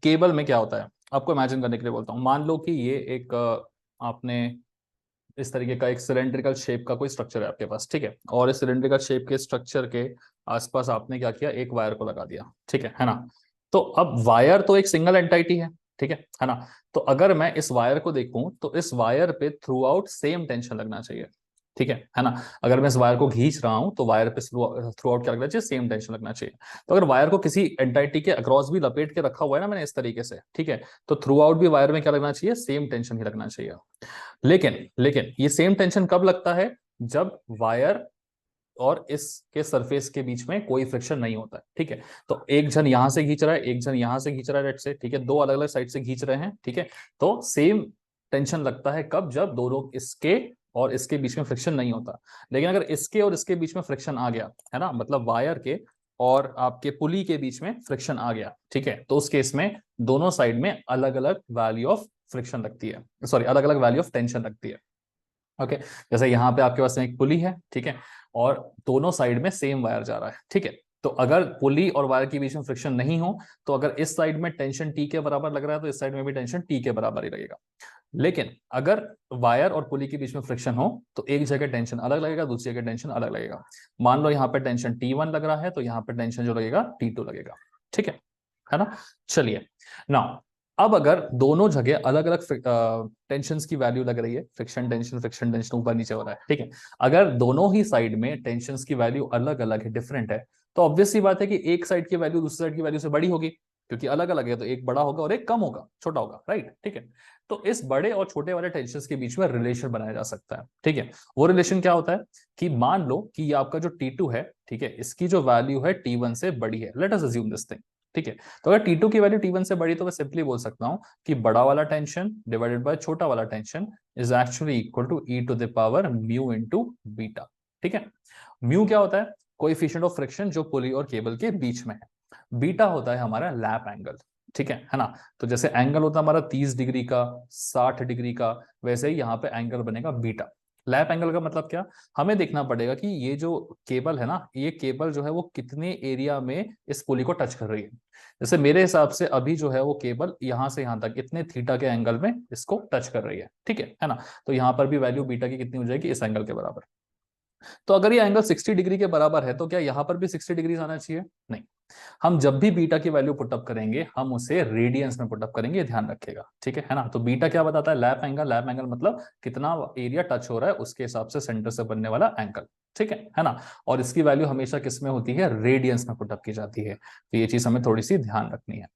केबल में क्या होता है, आपको इमेजिन करने के लिए बोलता हूँ। मान लो कि ये एक आपने इस तरीके का एक सिलेंड्रिकल शेप का कोई स्ट्रक्चर है आपके पास, ठीक है। और इस सिलेंड्रिकल शेप के स्ट्रक्चर के आसपास आपने क्या किया, एक वायर को लगा दिया, ठीक है ना। तो अब वायर तो एक सिंगल एंटाइटी है, ठीक है ना। तो अगर मैं इस वायर को देखूं तो इस वायर पे थ्रू आउट सेम टेंशन लगना चाहिए, ठीक है ना। अगर मैं इस वायर को खींच रहा हूं तो वायर पे थ्रू आउट क्या लगना चाहिए, सेम टेंशन लगना चाहिए। तो अगर वायर को किसी एंटाइटी के अक्रॉस भी लपेट के रखा हुआ है ना मैंने इस तरीके से, ठीक है, तो थ्रू आउट भी वायर में क्या लगना चाहिए, सेम टेंशन ही लगना चाहिए। लेकिन लेकिन ये सेम टेंशन कब लगता है, जब वायर और इसके सरफेस के बीच में कोई फ्रिक्शन नहीं होता है, ठीक है। तो एक जन यहां से खींच रहा है, एक जन यहां से खींच रहा है, लेट्स से, ठीक है, दो अलग अलग साइड से खींच रहे हैं, ठीक है। तो सेम टेंशन लगता है कब, जब दोनों इसके और इसके बीच में फ्रिक्शन नहीं होता। लेकिन अगर इसके और इसके बीच में फ्रिक्शन आ गया है ना, मतलब वायर के और आपके पुली के बीच में फ्रिक्शन आ गया, ठीक है, तो उस केस में दोनों साइड में अलग अलग वैल्यू ऑफ फ्रिक्शन लगती है, सॉरी अलग अलग वैल्यू ऑफ टेंशन लगती है। ओके, जैसे यहाँ पे आपके पास में एक पुली है, ठीक है, और दोनों साइड में सेम वायर जा रहा है, ठीक है। तो अगर पुली और वायर के बीच में फ्रिक्शन नहीं हो, तो अगर इस साइड में टेंशन टी के बराबर लग रहा है तो इस साइड में भी टेंशन टी के बराबर ही लगेगा। लेकिन अगर वायर और पुली के बीच में फ्रिक्शन हो तो एक जगह टेंशन अलग लगेगा, दूसरी जगह टेंशन अलग लगेगा। मान लो यहाँ पे टेंशन T1 लग रहा है तो यहाँ पे टेंशन जो लगेगा T2 लगेगा, ठीक है ना। चलिए नाउ, अब अगर दोनों जगह अलग अलग टेंशन की वैल्यू लग रही है, फ्रिक्शन टेंशन ऊपर नीचे हो रहा है, ठीक है, अगर दोनों ही साइड में टेंशन की वैल्यू अलग अलग है, डिफरेंट है, तो ऑब्वियस सी बात है कि एक साइड की वैल्यू दूसरी साइड की वैल्यू से बड़ी होगी, क्योंकि अलग अलग है तो एक बड़ा होगा और एक कम होगा, छोटा होगा, राइट, ठीक है। तो इस बड़े और छोटे वाले टेंशन के बीच में रिलेशन बनाया जा सकता है, ठीक है। वो रिलेशन क्या होता है कि मान लो कि ये आपका जो T2 है, ठीक है, इसकी जो वैल्यू है T1 से बड़ी है, let us assume this thing, ठीक है। तो अगर T2 की वैल्यू T1 से बड़ी तो मैं सिंपली बोल सकता हूं कि बड़ा वाला टेंशन डिवाइडेड बाय छोटा वाला tension is actually equal to e to the power mu into beta, ठीक है। म्यू क्या होता है, कोएफिशिएंट ऑफ फ्रिक्शन जो पुली और केबल के बीच में है। बीटा होता है हमारा लैप एंगल, ठीक है ना। तो जैसे एंगल होता है हमारा 30 डिग्री का, 60 डिग्री का, वैसे ही यहाँ पे एंगल बनेगा बीटा। लैप एंगल का मतलब क्या, हमें देखना पड़ेगा कि ये जो केबल है ना, ये केबल जो है वो कितने एरिया में इस पुली को टच कर रही है। जैसे मेरे हिसाब से अभी जो है वो केबल यहां से यहां तक इतने थीटा के एंगल में इसको टच कर रही है, ठीक है ना। तो यहां पर भी वैल्यू बीटा की कितनी हो जाएगी, इस एंगल के बराबर। तो अगर ये एंगल 60 डिग्री के बराबर है तो क्या यहां पर भी 60 डिग्री आना चाहिए, नहीं। हम जब भी बीटा की वैल्यू पुटअप करेंगे हम उसे रेडियंस में पुटअप करेंगे, ध्यान रखिएगा, ठीक है ना। तो बीटा क्या बताता है, लैप एंगल, लैप एंगल मतलब कितना एरिया टच हो रहा है उसके हिसाब से सेंटर से बनने वाला एंगल, ठीक है ना। और इसकी वैल्यू हमेशा किस में होती है, रेडियंस में पुटअप की जाती है। तो ये चीज हमें थोड़ी सी ध्यान रखनी है।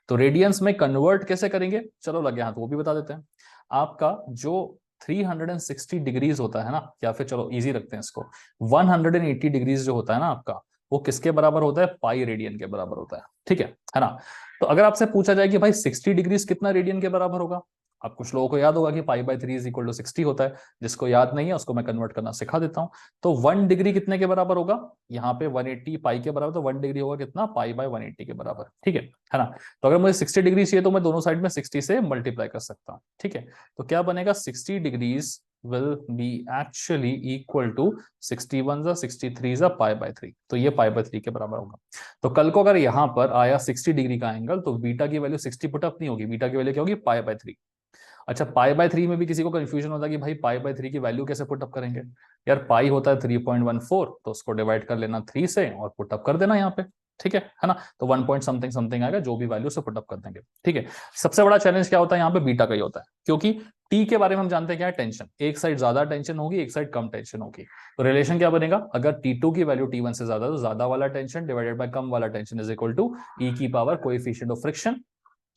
तो रेडियंस में कन्वर्ट कैसे करेंगे, चलो लगे हाथ वो भी बता देते हैं। आपका जो 360 डिग्रीज होता है ना, या फिर चलो इजी रखते हैं इसको, 180 डिग्रीज जो होता है ना आपका, वो किसके बराबर होता है, पाई रेडियन के बराबर होता है, ठीक है ना। तो अगर आपसे पूछा जाए कि भाई 60 डिग्रीज कितना रेडियन के बराबर होगा, अब कुछ लोगों को याद होगा कि पाई/3 इज इक्वल टू 60 होता है। जिसको याद नहीं है उसको मैं कन्वर्ट करना सिखा देता हूं। तो 1 डिग्री कितने के बराबर होगा, यहाँ पे 180 पाई के बराबर, तो 1 डिग्री होगा कितना, पाई/180 के बराबर, ठीक है ना। तो अगर मुझे 60 डिग्री चाहिए तो मैं दोनों साइड में 60 से मल्टीप्लाई कर सकता हूँ, ठीक है। तो क्या बनेगा, 60 degrees will be actually equal to 61 63 पाई/3, तो ये पाई/3 के बराबर होगा। तो कल को अगर यहां पर आया 60 डिग्री का एंगल तो बीटा की वैल्यू 60 पुटअप नहीं होगी, बीटा की वैल्यू क्या होगी, पाई/3। अच्छा, पाई/3 में भी किसी को कंफ्यूजन होता है कि भाई पाई/3 की वैल्यू कैसे पुटअप करेंगे। यार पाई होता है 3.14, तो उसको डिवाइड कर लेना 3 से और पुटअप कर देना यहाँ पे, ठीक है ना। तो 1 पॉइंट समथिंग समथिंग आएगा, जो भी वैल्यू से पुटअप कर देंगे, ठीक है। सबसे बड़ा चैलेंज क्या होता है यहाँ पे, बीटा का ही होता है, क्योंकि टी के बारे में हम जानते हैं क्या है, टेंशन, एक साइड ज्यादा टेंशन होगी, एक साइड कम टेंशन होगी। तो रिलेशन क्या बनेगा, अगर T2 की वैल्यू T1 से ज्यादा, तो ज्यादा वाला टेंशन डिवाइडेड बाय कम वाला टेंशन इज इक्वल टू ई की power coefficient of friction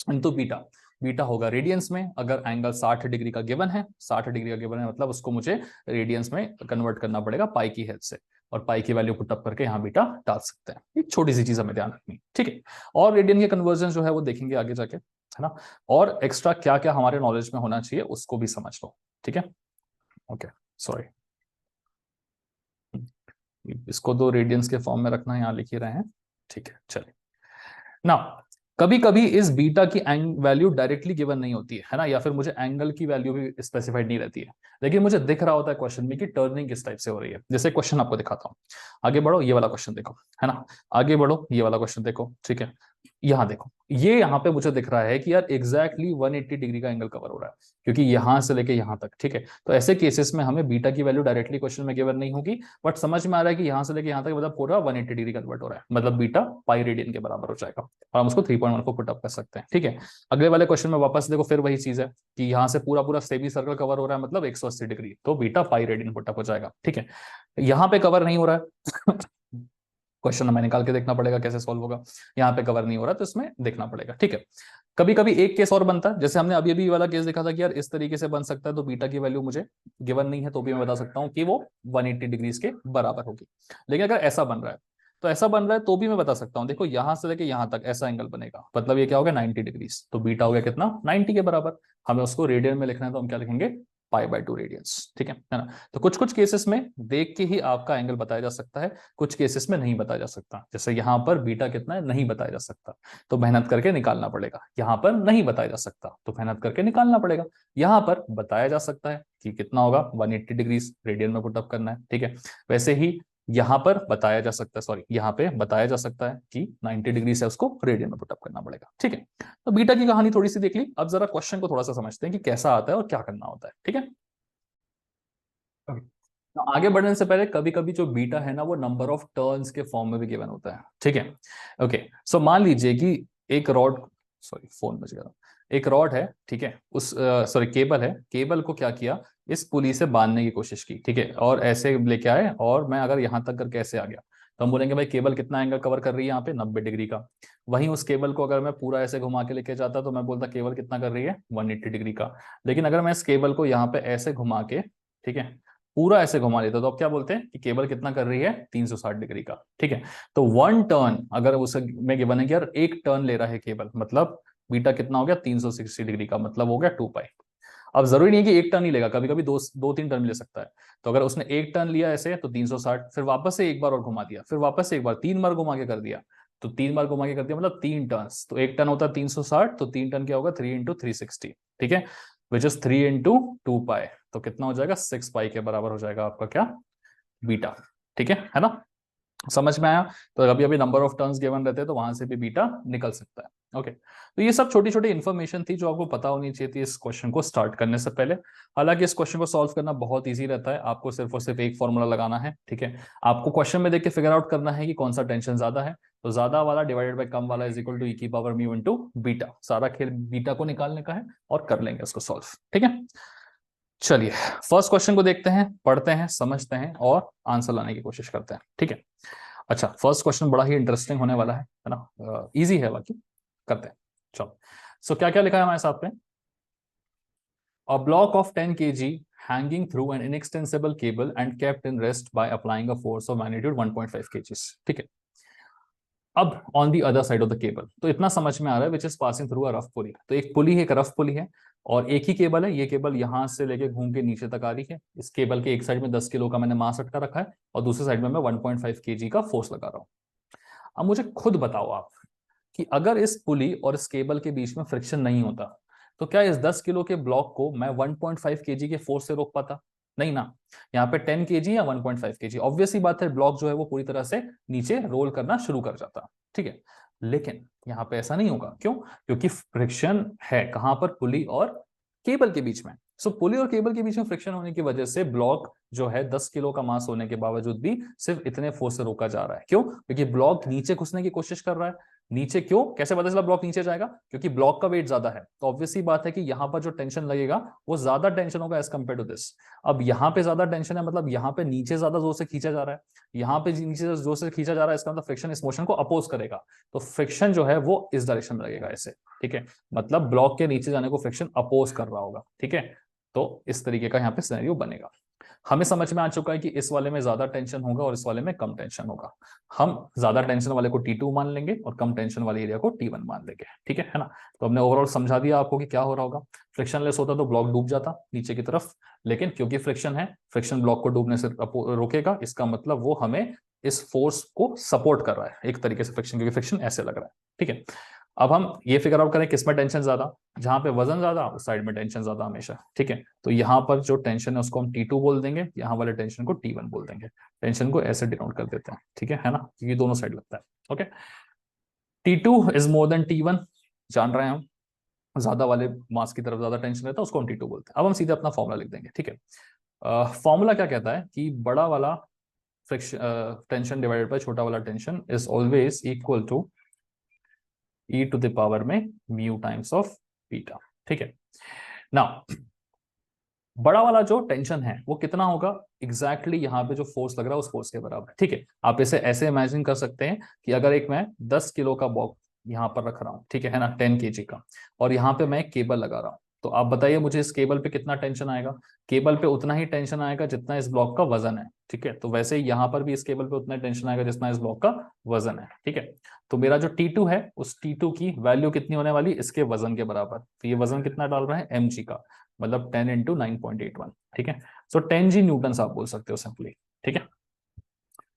into beta. Beta होगा रेडियंस में, अगर एंगल 60 डिग्री का गिवन है, 60 डिग्री का गिवन है मतलब उसको मुझे रेडियंस में कन्वर्ट करना पड़ेगा पाई की हेल्प से, और पाई की वैल्यू पुट अप करके यहाँ बीटा डाल सकते हैं। एक छोटी सी चीज हमें ध्यान रखनी है, ठीक है। और रेडियन के कन्वर्जन जो है वो देखेंगे आगे जाके, है ना। और एक्स्ट्रा क्या क्या हमारे नॉलेज में होना चाहिए उसको भी समझ लो, ठीक है। ओके, सॉरी, इसको दो रेडियंस के फॉर्म में रखना, यहाँ लिख ही रहे हैं, ठीक है। चलिए ना, कभी कभी इस बीटा की वैल्यू डायरेक्टली गिवन नहीं होती है ना, या फिर मुझे एंगल की वैल्यू भी स्पेसिफाइड नहीं रहती है, लेकिन मुझे दिख रहा होता है क्वेश्चन में कि टर्निंग किस टाइप से हो रही है। जैसे क्वेश्चन आपको दिखाता हूं, आगे बढ़ो, ये वाला क्वेश्चन देखो, है ना, आगे बढ़ो, ये वाला क्वेश्चन देखो, ठीक है। यहाँ देखो, ये यहाँ पे मुझे दिख रहा है कि यार एग्जैक्टली 180 डिग्री का एंगल कवर हो रहा है, क्योंकि यहां से लेके यहां तक, ठीक है। तो ऐसे केसेस में हमें बीटा की वैल्यू डायरेक्टली क्वेश्चन में गिवन नहीं होगी, बट समझ में आ रहा है कि यहां से लेके यहां तक मतलब पूरा 180 डिग्री कन्वर्ट हो रहा है, मतलब बीटा पाई रेडियन के बराबर हो जाएगा, और हम उसको 3.1 को पुट अप कर सकते हैं, ठीक है। अगले वाले क्वेश्चन में वापस देखो, फिर वही चीज है कि यहाँ से पूरा पूरा सेमी सर्कल कवर हो रहा है, मतलब 180 डिग्री, तो beta pi radian put up हो जाएगा, ठीक है। यहाँ पे कवर नहीं हो रहा है क्वेश्चन हमें निकाल के देखना पड़ेगा कैसे सॉल्व होगा। यहाँ पे कवर नहीं हो रहा तो इसमें देखना पड़ेगा, ठीक है। कभी कभी एक केस और बनता है, जैसे हमने अभी अभी वाला केस देखा था कि यार इस तरीके से बन सकता है, तो बीटा की वैल्यू मुझे गिवन नहीं है, तो भी मैं बता सकता हूँ कि वो 180 डिग्रीज के बराबर होगी। लेकिन अगर ऐसा बन रहा है, तो ऐसा बन रहा है तो भी मैं बता सकता हूँ, देखो यहां से लेके यहां तक ऐसा एंगल बनेगा, मतलब ये क्या हो गया 90 डिग्रीज, तो बीटा हो गया कितना 90 के बराबर। हमें उसको रेडियन में लिखना है, तो हम क्या लिखेंगे π/2 रेडियंस, ठीक है ना। तो कुछ कुछ केसेस में देख के ही आपका एंगल बताया जा सकता है, कुछ केसेस में नहीं बताया जा सकता, जैसे यहाँ पर बीटा कितना है नहीं बताया जा सकता, तो मेहनत करके निकालना पड़ेगा। यहाँ पर नहीं बताया जा सकता तो मेहनत करके निकालना पड़ेगा। यहाँ पर बताया जा सकता है कि कितना होगा 180 डिग्रीज, रेडियन में पुटअप करना है, ठीक है। वैसे ही यहाँ पर बताया जा सकता है, सॉरी यहाँ पे बताया जा सकता है कि 90 डिग्री से उसको रेडियन में पुटअप करना पड़ेगा, ठीक है। तो बीटा की कहानी थोड़ी सी देख ली, अब जरा क्वेश्चन को थोड़ा सा समझते हैं कि कैसा आता है और क्या करना होता है, ठीक है। Okay. तो आगे बढ़ने से पहले कभी कभी जो बीटा है ना वो नंबर ऑफ टर्न्स के फॉर्म में भी गिवन होता है, ठीक है। ओके, सो मान लीजिए कि एक रॉड, सॉरी फोन बज गया, एक रॉड है, ठीक है, उस सॉरी केबल है, केबल को क्या किया, इस पुली से बांधने की कोशिश की, ठीक है, और ऐसे लेके आए, और मैं अगर यहां तक करके ऐसे आ गया, तो हम बोलेंगे भाई केबल कितना एंगल कवर कर रही है यहाँ पे 90 डिग्री का। वहीं उस केबल को अगर मैं पूरा ऐसे घुमा के लेके जाता तो मैं बोलता केबल कितना कर रही है 180 डिग्री का। लेकिन अगर मैं इस केबल को यहाँ पे ऐसे घुमा के, ठीक है, पूरा ऐसे घुमा लेता तो अब क्या बोलते हैं कि केबल कितना कर रही है 360 डिग्री का, ठीक है। तो वन टर्न अगर उस में गिवन है कि यार एक टर्न ले रहा है केबल, मतलब बीटा कितना हो गया 360 डिग्री का, मतलब हो गया 2π। अब जरूरी नहीं है कि एक टर्न ही लेगा, कभी कभी दो दो तीन टर्न ले सकता है। तो अगर उसने एक टर्न लिया ऐसे तो 360, फिर वापस से एक बार और घुमा दिया, फिर वापस से एक बार, 3 बार घुमा के कर दिया, तो 3 बार घुमा के कर दिया मतलब 3 टर्न्स, तो एक टर्न होता है 360, तो 3 टर्न क्या होगा 3 × 360, ठीक है, विच इज 3 × 2π। तो कितना हो जाएगा 6π के बराबर हो जाएगा आपका क्या बीटा, ठीक है ना। समझ में आया। तो अभी अभी नंबर ऑफ टर्न्स गिवन रहते हैं तो वहां से भी बीटा निकल सकता है। ओके, तो ये सब छोटी छोटी इन्फॉर्मेशन थी जो आपको पता होनी चाहिए थी इस क्वेश्चन को स्टार्ट करने से पहले। हालांकि इस क्वेश्चन को सॉल्व करना बहुत इजी रहता है, आपको सिर्फ और सिर्फ एक फॉर्मूला लगाना है, ठीक है। आपको क्वेश्चन में देख के फिगर आउट करना है कि कौन सा टेंशन ज्यादा है, तो ज्यादा वाला डिवाइडेड बाय कम वाला is equal to e⁻μ beta. सारा खेल बीटा को निकालने का है और कर लेंगे इसको सॉल्व, ठीक है। चलिए फर्स्ट क्वेश्चन को देखते हैं, पढ़ते हैं, समझते हैं और आंसर लाने की कोशिश करते हैं, ठीक है। अच्छा, फर्स्ट क्वेश्चन बड़ा ही इंटरेस्टिंग होने वाला है ना, इजी है बाकी, करते हैं चलो। सो क्या क्या लिखा है हमारे साथ में, a block of 10 kg hanging through an inextensible cable and kept in rest by applying a force of magnitude 1.5 kg, ठीक है। अब on the other side of the cable, तो इतना समझ में आ रहा है which is passing through a rough pulley, तो एक पुली है, एक रफ पुली है, और एक ही केबल है, ये केबल यहां से लेके घूम के नीचे तक आ रही है। इस केबल के एक साइड में 10 किलो का मैंने मास अटका रखा है और दूसरे साइड में मैं 1.5 kg का फोर्स लगा रहा हूँ। अब मुझे खुद बताओ आप कि अगर इस पुली और इस केबल के बीच में फ्रिक्शन नहीं होता तो क्या इस 10 किलो के ब्लॉक को मैं 1.5 kg के फोर्स से रोक पाता? नहीं ना। यहाँ पे 10 kg या 1.5 kg, ऑब्वियस ही बात है ब्लॉक जो है वो पूरी तरह से नीचे रोल करना शुरू कर जाता, ठीक है। लेकिन यहाँ पे ऐसा नहीं होगा, क्यों? क्योंकि फ्रिक्शन है कहां पर, पुली और केबल के बीच में। सो पुली और केबल के बीच में फ्रिक्शन होने की वजह से ब्लॉक जो है 10 किलो का मास होने के बावजूद भी सिर्फ इतने फोर्स से रोका जा रहा है। क्यों? क्योंकि ब्लॉक नीचे घुसने की कोशिश कर रहा है। नीचे क्यों, कैसे पता चला ब्लॉक नीचे जाएगा? क्योंकि ब्लॉक का वेट ज्यादा है, तो ऑब्वियस ही बात है कि यहाँ पर जो टेंशन लगेगा वो ज्यादा टेंशन होगा एज कंपेयर टू दिस। अब यहाँ पे ज्यादा टेंशन है, मतलब यहाँ पे नीचे ज्यादा जोर से खींचा जा रहा है, यहाँ पे नीचे जोर से खींचा जा रहा है, इसका मतलब फ्रिक्शन इस मोशन को अपोज करेगा, तो फ्रिक्शन जो है वो इस डायरेक्शन में लगेगा ऐसे, ठीक है। मतलब ब्लॉक के नीचे जाने को फ्रिक्शन अपोज कर रहा होगा, ठीक है। तो इस तरीके का यहाँ पे सिनेरियो बनेगा। हमें समझ में आ चुका है कि इस वाले में ज्यादा टेंशन होगा और इस वाले में कम टेंशन होगा। हम ज्यादा टेंशन वाले को T2 मान लेंगे और कम टेंशन वाले एरिया को T1 मान लेंगे, ठीक है ना। तो हमने ओवरऑल समझा दिया आपको कि क्या हो रहा होगा। फ्रिक्शन लेस होता तो ब्लॉक डूब जाता नीचे की तरफ, लेकिन क्योंकि फ्रिक्शन है, फ्रिक्शन ब्लॉक को डूबने से रोकेगा, इसका मतलब वो हमें इस फोर्स को सपोर्ट कर रहा है एक तरीके से फ्रिक्शन, क्योंकि फ्रिक्शन ऐसे लग रहा है, ठीक है। अब हम ये फिगर आउट करें किसमें टेंशन ज्यादा, जहां पे वजन ज्यादा उस साइड में टेंशन ज्यादा हमेशा, ठीक है। तो यहाँ पर जो टेंशन है उसको हम T2 बोल देंगे, यहाँ वाले टेंशन को T1 बोल देंगे। टेंशन को ऐसे डिनोट कर देते हैं, ठीक है ना, क्योंकि दोनों साइड लगता है। Okay, T2 is more than T1, जान रहे हैं हम, ज्यादा वाले मास की तरफ ज्यादा टेंशन रहता है, उसको हम T2 बोलते हैं। अब हम सीधे अपना फॉर्मूला लिख देंगे, ठीक है। फॉर्मूला क्या कहता है कि बड़ा वाला फ्रिक्शन टेंशन डिवाइडेड बाय छोटा वाला tension is always equal to e to the power में म्यू टाइम्स ऑफ बीटा, ठीक है। नाउ बड़ा वाला जो टेंशन है वो कितना होगा, एग्जैक्टली यहाँ पे जो फोर्स लग रहा है उस फोर्स के बराबर, ठीक है। आप इसे ऐसे इमेजिन कर सकते हैं कि अगर एक मैं 10 किलो का बॉक्स यहाँ पर रख रहा हूँ, ठीक है ना, 10 kg का, और यहाँ पे मैं एक केबल लगा रहा हूँ, तो आप बताइए मुझे इस केबल पे कितना टेंशन आएगा। केबल पे उतना ही टेंशन आएगा जितना इस ब्लॉक का वजन है, ठीक है। तो वैसे ही यहाँ पर भी इस केबल पे उतना टेंशन आएगा जितना इस ब्लॉक का वजन है, ठीक है। तो मेरा जो T2 है उस T2 की वैल्यू कितनी होने वाली, इसके वजन के बराबर। तो ये वजन कितना डाल रहा है, mg का, मतलब 10 इंटू 9.81, ठीक है। सो 10 g न्यूटन आप बोल सकते हो सिंपली, ठीक है।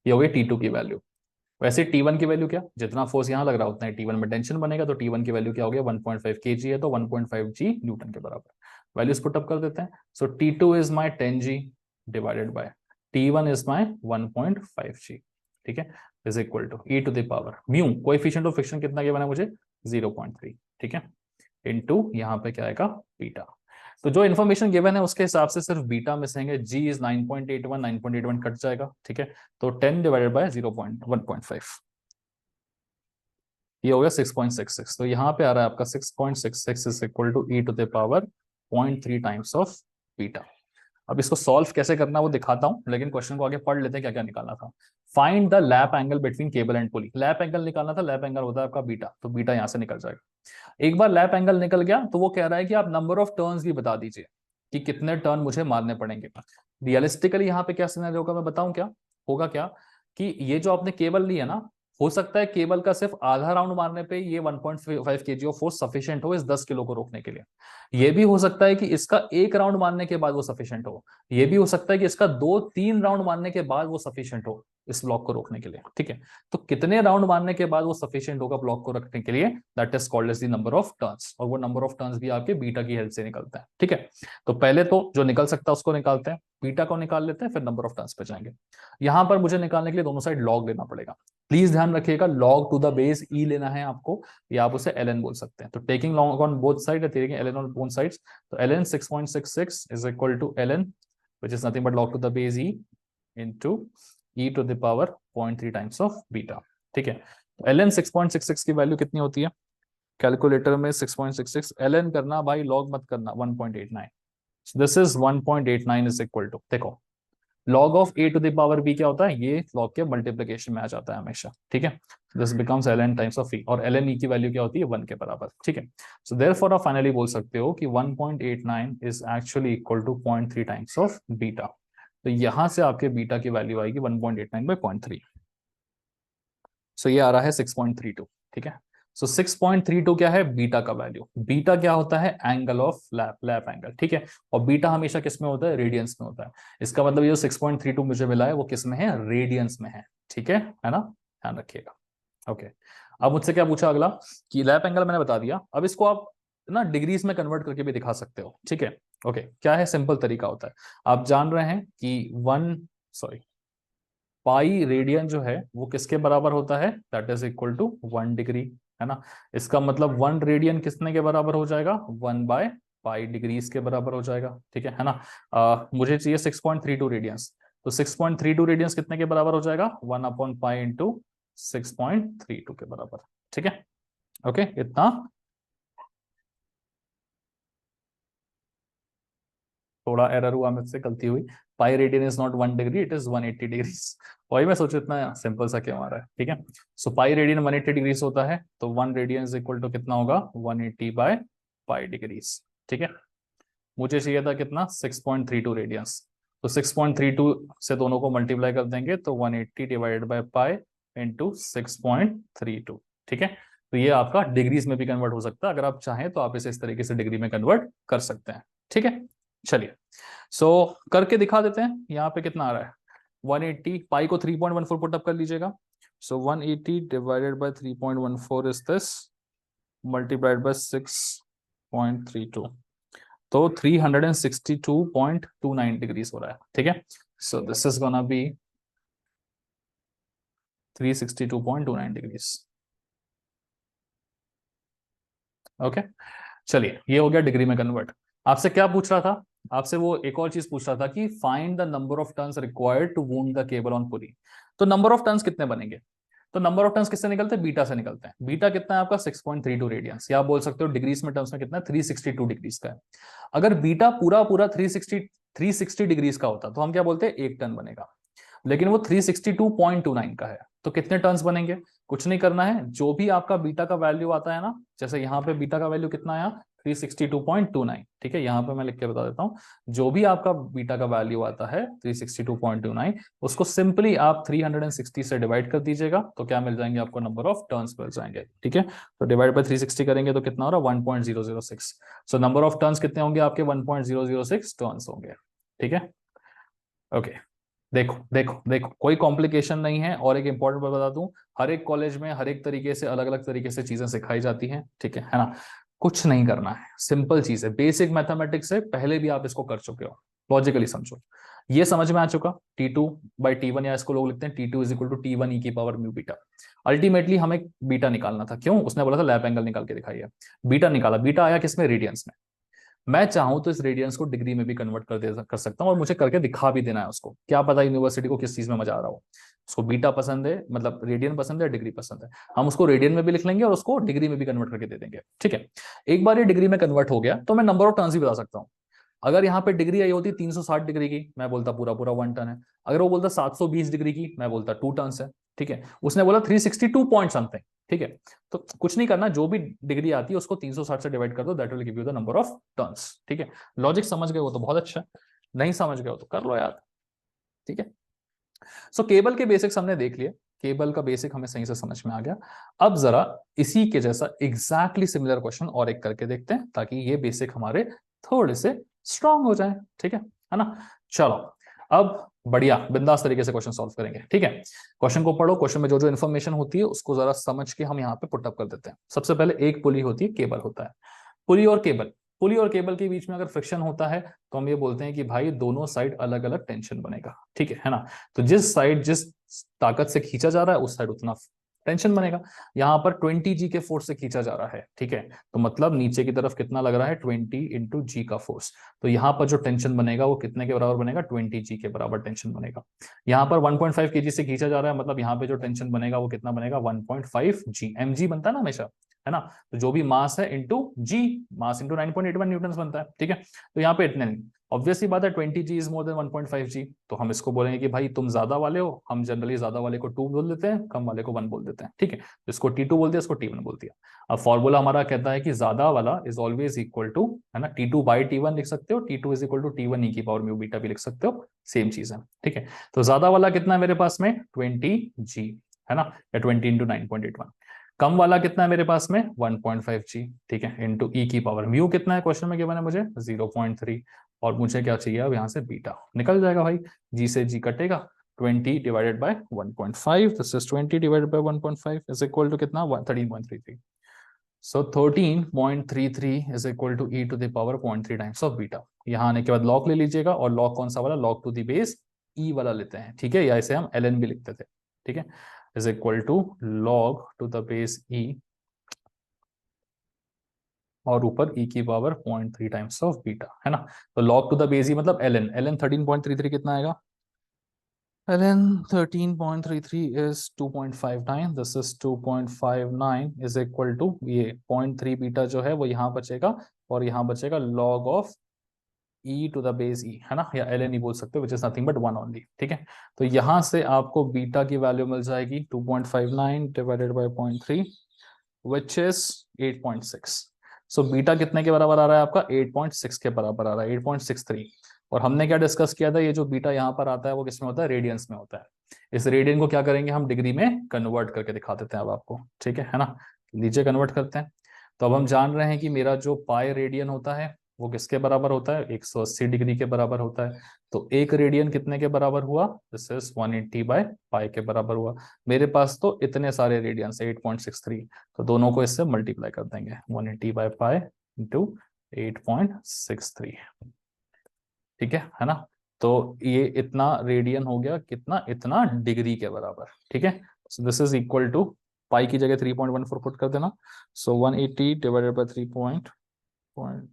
ये हो गई T2 की वैल्यू। वैसे T1 की वैल्यू क्या, जितना फोर्स यहाँ लग रहा है उतना ही T1 में टेंशन बनेगा, तो T1 की वैल्यू क्या हो गया, 1.5 kg है, तो 1.5 g न्यूटन के बराबर। वैल्यूज पुट अप कर देते हैं। So T2 is my 10 g divided by T1 is my 1.5 g, ठीक है, is equal to e to the power mu, coefficient of friction कितना गिवन है मुझे, 0.3, ठीक है, इनटू यहाँ पे क्या आएगा, बीटा। तो जो इन्फॉर्मेशन गिवन है उसके हिसाब से सिर्फ बीटा मिसेंगे, जी इज 9.81, 9.81 कट जाएगा, ठीक है। तो 10 डिवाइडेड बाय 0.1.5, ये हो गया 6.66। तो यहाँ पे आ रहा है आपका 6.66 is equal to e to the power 0.3 times of beta. अब इसको सॉल्व कैसे करना वो दिखाता हूं, लेकिन क्वेश्चन को आगे पढ़ लेते हैं क्या क्या निकालना था। Find the lap angle between cable and pulley. Lap angle निकालना था, लैप एंगल होता है आपका बीटा, तो बीटा यहां से निकल जाएगा। एक बार लैप एंगल निकल गया तो वो कह रहा है कि आप नंबर ऑफ टर्न्स भी बता दीजिए कि कितने टर्न मुझे मारने पड़ेंगे। रियलिस्टिकली यहाँ पे क्या सिनेरियो होगा मैं बताऊं क्या होगा, क्या कि ये जो आपने केबल ली है ना, हो सकता है केबल का सिर्फ आधा राउंड मारने पे ये 1.5 kg ऑफ फोर्स सफिशिएंट हो इस 10 किलो को रोकने के लिए। ये भी हो सकता है कि इसका एक राउंड मारने के बाद वो सफिशिएंट हो। ये भी हो सकता है कि इसका 2-3 राउंड मारने के बाद वो सफिशिएंट हो इस ब्लॉक को रोकने के लिए, ठीक है। तो कितने राउंड मारने के बाद वो सफिशिएंट होगा ब्लॉक को रखने के लिए, that is called as the number of turns, और वो नंबर ऑफ टर्न्स भी आपके बीटा की हेल्प से निकलता है, ठीक है। तो पहले तो जो निकल सकता है उसको निकालते हैं, बीटा को निकाल लेते हैं, फिर नंबर ऑफ टर्न्स पे जाएंगे। यहां पर मुझे निकालने के लिए दोनों साइड लॉग लेना पड़ेगा। प्लीज ध्यान रखिएगा, लॉग टू द बेस ई लेना है आपको, या आप उसे ln बोल सकते हैं। तो taking log on both side या taking ln on both sides, तो ln 6.66 is equal to ln which is nothing but log to the base e into e to the power 0.3 times of beta, ठीक है। तो ln 6.66 की value कितनी होती है, calculator में 6.66 ln करना भाई, लॉग मत करना, 1.89। This is 1.89 is equal to, देखो log of a to the power b क्या होता है, ये log के मल्टीप्लिकेशन में आ जाता है हमेशा, ठीक है। This becomes ln times of e, और ln e की वैल्यू क्या होती है, 1 के बराबर, ठीक है। सो देयरफॉर आप फाइनली बोल सकते हो कि 1.89 is actually equal to 0.3 times of beta. तो यहां से आपके बीटा की वैल्यू आएगी 1.89 बाई 0.3। सो ये आ रहा है 6.32, ठीक है। सो 6.32 क्या है, बीटा का वैल्यू। बीटा क्या होता है, angle of lap, lap angle, ठीक है। और बीटा हमेशा किस में होता है, रेडियंस में होता है। इसका मतलब ये जो 6.32 मुझे मिला है वो किस में है, रेडियंस में है, ठीक है ना, ध्यान रखिएगा। ओके, अब मुझसे क्या पूछा अगला, कि लैप एंगल मैंने बता दिया, अब इसको आप ना डिग्रीज में कन्वर्ट करके भी दिखा सकते हो, ठीक है। ओके, क्या है, सिंपल तरीका होता है। आप जान रहे हैं कि पाई रेडियन जो है वो किसके बराबर होता है, that is equal to 1 degree, है ना। इसका मतलब 1 रेडियन किसने के बराबर हो जाएगा, 1/पाई डिग्रीज के बराबर हो जाएगा, ठीक है ना। मुझे चाहिए 6.32 रेडियंस, तो 6.32 रेडियंस कितने के बराबर हो जाएगा, 1/पाई इंटू 6.32 के बराबर, ठीक है। ओके, इतना थोड़ा एरर हुआ मुझसे, गलती हुई। Pi radian is not 1 degree, it is 180 degrees. वही मैं सोचू इतना सिंपल सा क्यों आ रहा है, ठीक है। सो पाई रेडियन 180 डिग्रीज होता है, तो 1 रेडियन इज इक्वल टू कितना होगा, 180/पाई डिग्रीज, ठीक है। मुझे चाहिए था कितना, 6.32 रेडियंस। तो 6.32 से दोनों को मल्टीप्लाई कर देंगे तो 180 डिवाइडेड बाई पाई इंटू 6.32, ठीक है। तो ये आपका डिग्रीज में भी कन्वर्ट हो सकता है, अगर आप चाहें तो आप इसे इस तरीके से डिग्री में कन्वर्ट कर सकते हैं, ठीक है। चलिए, सो करके दिखा देते हैं। यहाँ पे कितना आ रहा है, 180, पाई को 3.14 पुट अप कर लीजिएगा। सो 180 divided bye 3.14 is this, multiplied by 6.32, तो 362.29 डिग्रीज हो रहा है, ठीक है। So this is gonna B 362.29 degrees. Okay, चलिए ये हो गया डिग्री में कन्वर्ट। आपसे क्या पूछ रहा था? आपसे वो एक और चीज पूछ रहा था कि find the number of turns required to wound the cable on pulley. तो नंबर ऑफ टर्न्स कितने बनेंगे? तो नंबर ऑफ टर्न्स किससे निकलते हैं? बीटा से निकलते हैं। बीटा कितना है आपका? 6.32 रेडियंस, या आप बोल सकते हो डिग्रीज में टर्म्स में कितना है? 362 डिग्रीज का है। अगर बीटा पूरा पूरा 360 डिग्रीज का होता तो हम क्या बोलते हैं? 1 टर्न बनेगा। लेकिन वो 362.29 का है, तो कितने टर्न्स बनेंगे? कुछ नहीं करना है, जो भी आपका बीटा का वैल्यू आता है ना, जैसे यहाँ पे बीटा का वैल्यू कितना आया? 362.29। ठीक है, यहाँ पे मैं लिख के बता देता हूँ। जो भी आपका बीटा का वैल्यू आता है 362.29, उसको सिंपली आप 360 से डिवाइड कर दीजिएगा, तो क्या मिल जाएंगे आपको? नंबर ऑफ टर्न्स मिल जाएंगे। ठीक है, तो डिवाइड बाय 360 करेंगे तो कितना हो रहा है? 1.006। सो नंबर ऑफ टर्न्स कितने होंगे आपके? 1.006 टर्न्स होंगे। ठीक है, ओके। देखो देखो देखो, कोई कॉम्प्लिकेशन नहीं है। और एक इंपॉर्टेंट बात बता दूं, हर एक कॉलेज में हर एक तरीके से अलग अलग तरीके से चीजें सिखाई जाती हैं। ठीक है ना? कुछ नहीं करना है, सिंपल चीज है। बेसिक मैथमेटिक्स से पहले भी आप इसको कर चुके हो, लॉजिकली समझो। ये समझ में आ चुका, T2/T1, या इसको लोग लिखते हैं T2 is equal to T1 ई की पावर म्यू बीटा। अल्टीमेटली हमें बीटा निकालना था। क्यों? उसने बोला था लैप एंगल निकाल के दिखाइए। बीटा निकाला, बीटा आया किसमें? रेडियंस में। मैं चाहूं तो इस रेडियंस को डिग्री में भी कन्वर्ट कर सकता हूं, और मुझे करके दिखा भी देना है उसको। क्या पता यूनिवर्सिटी को किस चीज में मजा आ रहा हो, उसको बीटा पसंद है, मतलब रेडियन पसंद है, डिग्री पसंद है। हम उसको रेडियन में भी लिख लेंगे और उसको डिग्री में भी कन्वर्ट करके दे देंगे। ठीक है, एक बार ये डिग्री में कन्वर्ट हो गया तो मैं नंबर ऑफ टर्न्स भी बता सकता हूँ। अगर यहाँ पे डिग्री आई होती 360 डिग्री की, मैं बोलता पूरा पूरा 1 टर्न है। अगर वो बोलता 720 डिग्री की, मैं बोलता 2 टर्न्स है। ठीक है, उसने बोला 362 पॉइंट समथिंग। ठीक है, तो कुछ नहीं करना, जो भी डिग्री आती है उसको 360 से डिवाइड कर दो, that will give you the number of turns. ठीक है, लॉजिक समझ गए हो तो बहुत अच्छा है, नहीं समझ गए हो तो कर लो यार। ठीक है, सो केबल के बेसिक्स हमने देख लिए, केबल का बेसिक हमें सही से समझ में आ गया। अब जरा इसी के जैसा एग्जैक्टली सिमिलर क्वेश्चन और एक करके देखते हैं, ताकि ये बेसिक हमारे थोड़े से स्ट्रांग हो जाए। ठीक है ना? चलो, अब बढ़िया बिंदास तरीके से क्वेश्चन सॉल्व करेंगे। ठीक है, क्वेश्चन को पढ़ो, क्वेश्चन में जो जो इन्फॉर्मेशन होती है उसको जरा समझ के हम यहाँ पे पुटअप कर देते हैं। सबसे पहले एक पुली होती है, केबल होता है। पुली और केबल, पुली और केबल के बीच में अगर फ्रिक्शन होता है तो हम ये बोलते हैं कि भाई दोनों साइड अलग अलग टेंशन बनेगा। ठीक है ना? तो जिस साइड जिस ताकत से खींचा जा रहा है उस साइड उतना टेंशन बनेगा। यहाँ पर 20G के फोर्स से खींचा जा रहा है। ठीक है, तो मतलब नीचे की तरफ कितना लग रहा है? 20 × G का फोर्स। तो यहाँ पर जो टेंशन बनेगा वो कितने के बराबर बनेगा? 20G के बराबर टेंशन बनेगा। यहाँ पर 1.5 kg से खींचा जा रहा है, मतलब यहाँ पे जो टेंशन बनेगा वो कितना बनेगा? 1.5 G। mg बनता है ना हमेशा, है ना? तो जो भी मास है into g, mass into 9.81 Newton बनता है। ठीक है, तो यहाँ पे इतने नहीं। ऑब्वियसली बात है 20G is more then 1.5G, तो हम इसको बोलेंगे कि भाई तुम ज्यादा वाले हो। हम जनरली ज्यादा वाले को 2 बोल देते हैं, कम वाले को 1 बोल देते हैं। ठीक है, तो इसको T2 बोल दिया, इसको T1 बोल दिया। अब फॉर्मूला हमारा कहता है कि ज्यादा वाला इज ऑलवेज इक्वल टू, है ना, T2/T1 लिख सकते हो, T2 is equal to T1 ई की पावर म्यू बीटा भी लिख सकते हो, सेम चीज है। ठीक है, तो ज्यादा वाला कितना है मेरे पास में? 20G, है ना, या 20 × 9.81। कम वाला कितना है मेरे पास में? 1.5G। ठीक है, इंटू ई की पावर म्यू कितना है क्वेश्चन में गिवन है मुझे? 0.3। और मुझे क्या चाहिए अब? यहाँ से बीटा निकल जाएगा भाई, जी से जी कटेगा। 20 divided by 1.5, this is 20 divided by 1.5 is equal to कितना? 13.33। So 13.33 is equal to e to the power 0.3 times of beta. यहाँ आने के बाद लॉग ले लीजिएगा, और लॉग कौन सा वाला? लॉग टू द बेस ई वाला लेते हैं। ठीक है, या इसे हम ln भी लिखते थे। ठीक है, is equal to log to the base e, और ऊपर e की पावर 0.3 टाइम्स ऑफ बीटा, है ना? तो log टू द बेस ई मतलब ln 13.33 कितना आएगा? ln 13.33 is 2.59, this is 2.59 is equal to ये 0.3 बीटा जो है वो यहाँ बचेगा, और यहाँ बचेगा log of e to the base e, है ना, या ln ही बोल सकते हो, which is nothing but 1 only. ठीक है, तो यहाँ से आपको बीटा की वैल्यू मिल जाएगी 2.59 divided by 0.3, which is 8.6। So beta कितने के बराबर आ रहा है आपका? 8.6 के बराबर आ रहा है, 8.63। और हमने क्या डिस्कस किया था? ये जो बीटा यहाँ पर आता है वो किस में होता है? रेडियंस में होता है। इस रेडियन को क्या करेंगे हम? डिग्री में कन्वर्ट करके दिखा देते हैं अब आपको। ठीक है ना? लीजिए कन्वर्ट करते हैं। तो अब हम जान रहे हैं कि मेरा जो पाई रेडियन होता है वो किसके बराबर होता है? 180 डिग्री के बराबर होता है। तो एक रेडियन कितने के बराबर हुआ? दिस इज 180/पाई के बराबर हुआ। मेरे पास तो इतने सारे रेडियंस 8.63, तो दोनों को इससे मल्टीप्लाई कर देंगे, 180/पाई इंटू 8.63। ठीक है ना? तो ये इतना रेडियन हो गया, कितना? इतना डिग्री के बराबर। ठीक है, so this is equal to pi की जगह 3.14 पुट कर देना। सो 180 डिवाइडेड बाय 3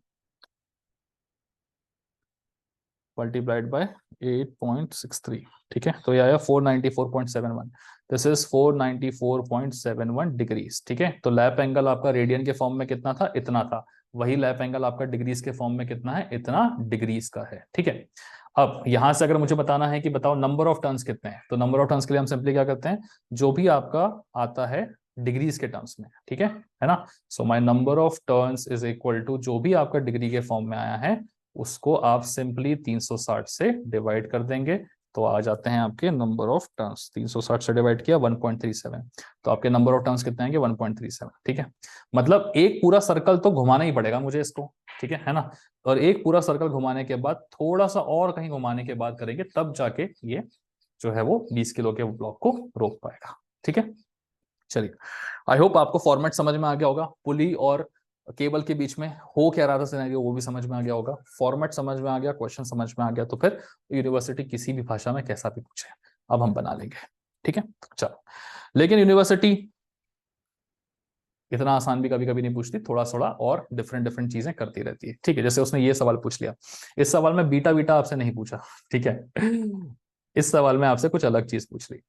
मल्टीप्लाइड बाय 8.63। ठीक है, तो ये आया 494.71। This is 494.71 degrees. ठीक है, तो लैप एंगल आपका रेडियन के फॉर्म में कितना था, इतना था। वही लैप एंगल आपका डिग्रीज के फॉर्म में कितना है, इतना डिग्रीज का है। ठीक है, अब यहां से अगर मुझे बताना है कि बताओ नंबर ऑफ टर्न्स कितने हैं, तो नंबर ऑफ टर्न्स के लिए हम सिंपली क्या करते हैं, जो भी आपका आता है डिग्रीज के टर्म्स में। ठीक है ना। So my number of turns is equal to जो भी आपका डिग्री के फॉर्म में आया है उसको आप सिंपली 360 से डिवाइड कर देंगे, तो आ जाते हैं आपके नंबर ऑफ टर्न्स। 360 से डिवाइड किया 1.37, तो आपके नंबर ऑफ टर्न्स कितने आएंगे, 1.37। ठीक है, मतलब एक पूरा सर्कल तो घुमाना ही पड़ेगा मुझे इसको। ठीक है ना, और एक पूरा सर्कल घुमाने के बाद थोड़ा सा और कहीं घुमाने के बाद करेंगे, तब जाके ये जो है वो 20 किलो के ब्लॉक को रोक पाएगा। ठीक है, चलिए, आई होप आपको फॉर्मेट समझ में आ गया होगा। पुली और केबल के बीच में हो क्या रहा था सिनेरियो, वो भी समझ में आ गया होगा। फॉर्मेट समझ में आ गया, क्वेश्चन समझ में आ गया, तो फिर यूनिवर्सिटी किसी भी भाषा में कैसा भी पूछे अब हम बना लेंगे। ठीक है, चलो, लेकिन यूनिवर्सिटी इतना आसान भी कभी कभी नहीं पूछती, थोड़ा थोड़ा और डिफरेंट डिफरेंट चीजें करती रहती है। ठीक है, जैसे उसने ये सवाल पूछ लिया, इस सवाल में बीटा बीटा आपसे नहीं पूछा। ठीक है, इस सवाल में आपसे कुछ अलग चीज पूछ ली।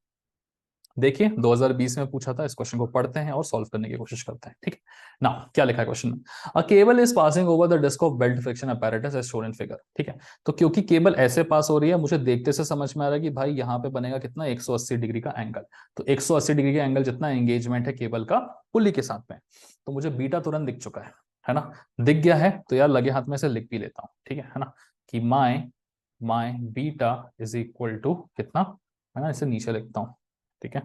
देखिए 2020 में पूछा था, इस क्वेश्चन को पढ़ते हैं और सॉल्व करने की कोशिश करते हैं। ठीक है ना, क्या लिखा है क्वेश्चन में, a cable is passing over the disc of belt friction apparatus as shown in figure. ठीक है, तो क्योंकि केबल ऐसे पास हो रही है, मुझे देखते से समझ में आ रहा है कि भाई यहाँ पे बनेगा कितना, 180 डिग्री का एंगल। तो 180 डिग्री का एंगल जितना एंगेजमेंट है केबल का पुली के साथ में, तो मुझे बीटा तुरंत दिख चुका है ना, दिख गया है, तो यार लगे हाथ में से लिख भी लेता हूँ। ठीक है ना, कि my beta is equal to कितना, है ना, इसे नीचे लिखता हूँ। ठीक है,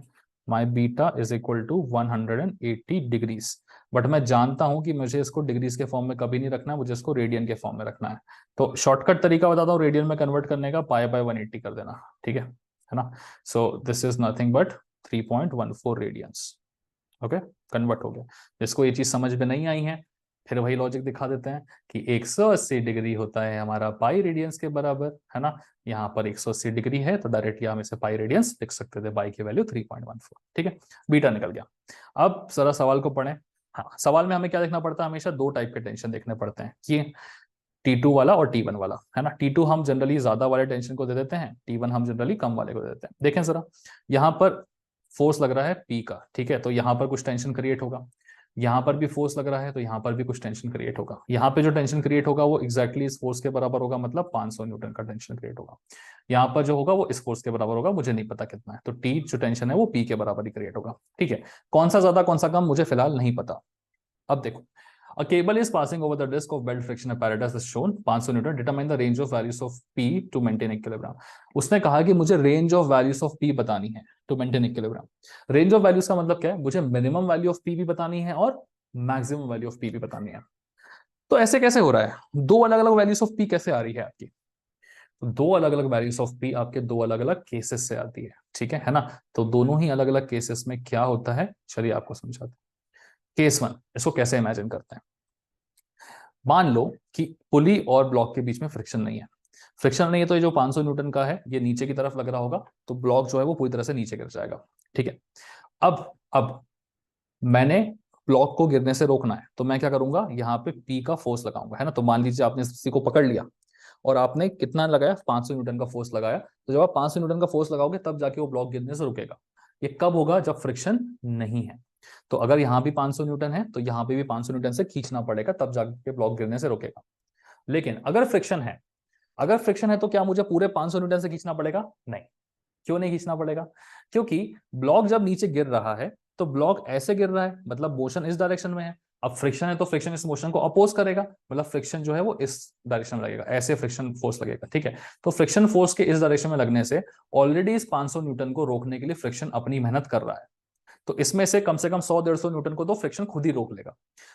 my beta is equal to 180 degrees. But मैं जानता हूं कि मुझे इसको डिग्रीज के फॉर्म में कभी नहीं रखना है, मुझे इसको रेडियन के फॉर्म में रखना है। तो शॉर्टकट तरीका बताता हूँ रेडियन में कन्वर्ट करने का, पाई बाय 180 कर देना। ठीक है ना, so this is nothing but 3.14 radians. Okay, convert हो गया। जिसको ये चीज समझ में नहीं आई है, फिर वही लॉजिक दिखा देते हैं कि 180 डिग्री होता है हमारा पाई रेडियंस के बराबर, है ना। यहाँ पर 180 डिग्री है तो डायरेक्टली हम इसे पाई रेडियंस लिख सकते थे, पाई की वैल्यू 3.14। ठीक है, बीटा निकल गया। अब जरा सवाल को पढ़ें। हाँ, सवाल में हमें क्या देखना पड़ता है, हमेशा दो टाइप के टेंशन देखने पड़ते हैं, कि T2 वाला और T1 वाला, है ना। T2 हम जनरली ज्यादा वाले टेंशन को दे देते हैं, T1 हम जनरली कम वाले को दे देते हैं। देखें जरा, यहाँ पर फोर्स लग रहा है P का। ठीक है, तो यहाँ पर कुछ टेंशन क्रिएट होगा, यहाँ पर भी फोर्स लग रहा है तो यहाँ पर भी कुछ टेंशन क्रिएट होगा। यहाँ पे जो टेंशन क्रिएट होगा वो एग्जैक्टली इस फोर्स के बराबर होगा, मतलब 500 न्यूटन का टेंशन क्रिएट होगा। यहाँ पर जो होगा वो इस फोर्स के बराबर होगा, मुझे नहीं पता कितना है, तो टी जो टेंशन है वो पी के बराबर ही क्रिएट होगा। ठीक है, कौन सा ज्यादा कौन सा कम मुझे फिलहाल नहीं पता। अब देखो, a cable is passing over the disk of belt friction apparatus is shown 500 Newton, determine the range of values of P to maintain equilibrium। उसने कहा कि मुझे range of values of P बतानी है to maintain equilibrium. Range of values का मतलब क्या है, मुझे मिनिमम वैल्यू ऑफ P भी बतानी है और मैक्सिमम वैल्यू ऑफ P भी बतानी है। तो ऐसे कैसे हो रहा है, दो अलग अलग वैल्यूज ऑफ P कैसे आ रही है आपकी, दो अलग अलग वैल्यूज ऑफ P आपके दो अलग अलग केसेस से आती है। ठीक है ना, तो दोनों ही अलग अलग केसेस में क्या होता है, चलिए आपको समझाते हैं। केस वन, इसको कैसे इमेजिन करते हैं, मान लो कि पुली और ब्लॉक के बीच में फ्रिक्शन नहीं है। फ्रिक्शन नहीं है तो ये जो 500 न्यूटन का है ये नीचे की तरफ लग रहा होगा, तो ब्लॉक जो है वो पूरी तरह से नीचे गिर जाएगा। ठीक है, अब मैंने ब्लॉक को गिरने से रोकना है, तो मैं क्या करूंगा, यहाँ पे पी का फोर्स लगाऊंगा, है ना। तो मान लीजिए आपने किसी को पकड़ लिया और आपने कितना लगाया, 500 न्यूटन का फोर्स लगाया, तो जब आप 500 न्यूटन का फोर्स लगाओगे तब जाके वो ब्लॉक गिरने से रुकेगा। ये कब होगा, जब फ्रिक्शन नहीं है। तो अगर यहाँ भी 500 न्यूटन है तो यहाँ पे भी 500 न्यूटन से खींचना पड़ेगा, तब जाके ब्लॉक गिरने से रुकेगा। लेकिन अगर फ्रिक्शन है तो क्या मुझे पूरे 500 न्यूटन से खींचना पड़ेगा, नहीं। क्यों नहीं खींचना पड़ेगा, क्योंकि ब्लॉक जब नीचे गिर रहा है तो ब्लॉक ऐसे गिर रहा है, मतलब मोशन इस डायरेक्शन में है। अब फ्रिक्शन है तो फ्रिक्शन इस मोशन को अपोज करेगा, मतलब फ्रिक्शन जो है वो इस डायरेक्शन में लगेगा, ऐसे फ्रिक्शन फोर्स लगेगा। ठीक है, तो फ्रिक्शन फोर्स के इस डायरेक्शन में लगने से ऑलरेडी इस 500 न्यूटन को रोकने के लिए फ्रिक्शन अपनी मेहनत कर रहा है, तो इसमें से कम 100-150 न्यूटन को तो फ्रिक्शन खुद ही रोक लेगा।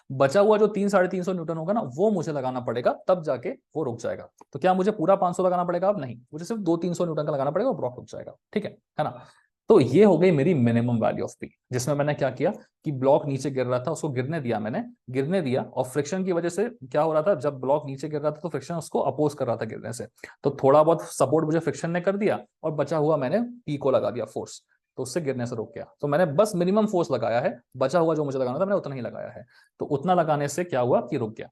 बचा हुआ जो 300-350 न्यूटन होगा ना, वो मुझे लगाना पड़ेगा, तब जाके वो रुक जाएगा। तो क्या मुझे पूरा 500 लगाना पड़ेगा, अब नहीं, मुझे सिर्फ 200-300 न्यूटन का लगाना पड़ेगा, वो ब्लॉक रुक जाएगा। ठीक है ना। तो ये हो गई मेरी मिनिमम वैल्यू ऑफ पी, जिसमें मैंने क्या किया कि ब्लॉक नीचे गिर रहा था, उसको गिरने दिया, मैंने गिरने दिया, और फ्रिक्शन की वजह से क्या हो रहा था, जब ब्लॉक नीचे गिर रहा था तो फ्रिक्शन उसको अपोज कर रहा था गिरने से, तो थोड़ा बहुत सपोर्ट मुझे फ्रिक्शन ने कर दिया और बचा हुआ मैंने पी को लगा दिया फोर्स। तो उससे गिरने से रुक गया। तो मैंने बस मिनिमम फोर्स लगाया है, बचा हुआ जो मुझे लगाना था मैंने उतना ही लगाया है, तो उतना लगाने से क्या हुआ कि रुक गया।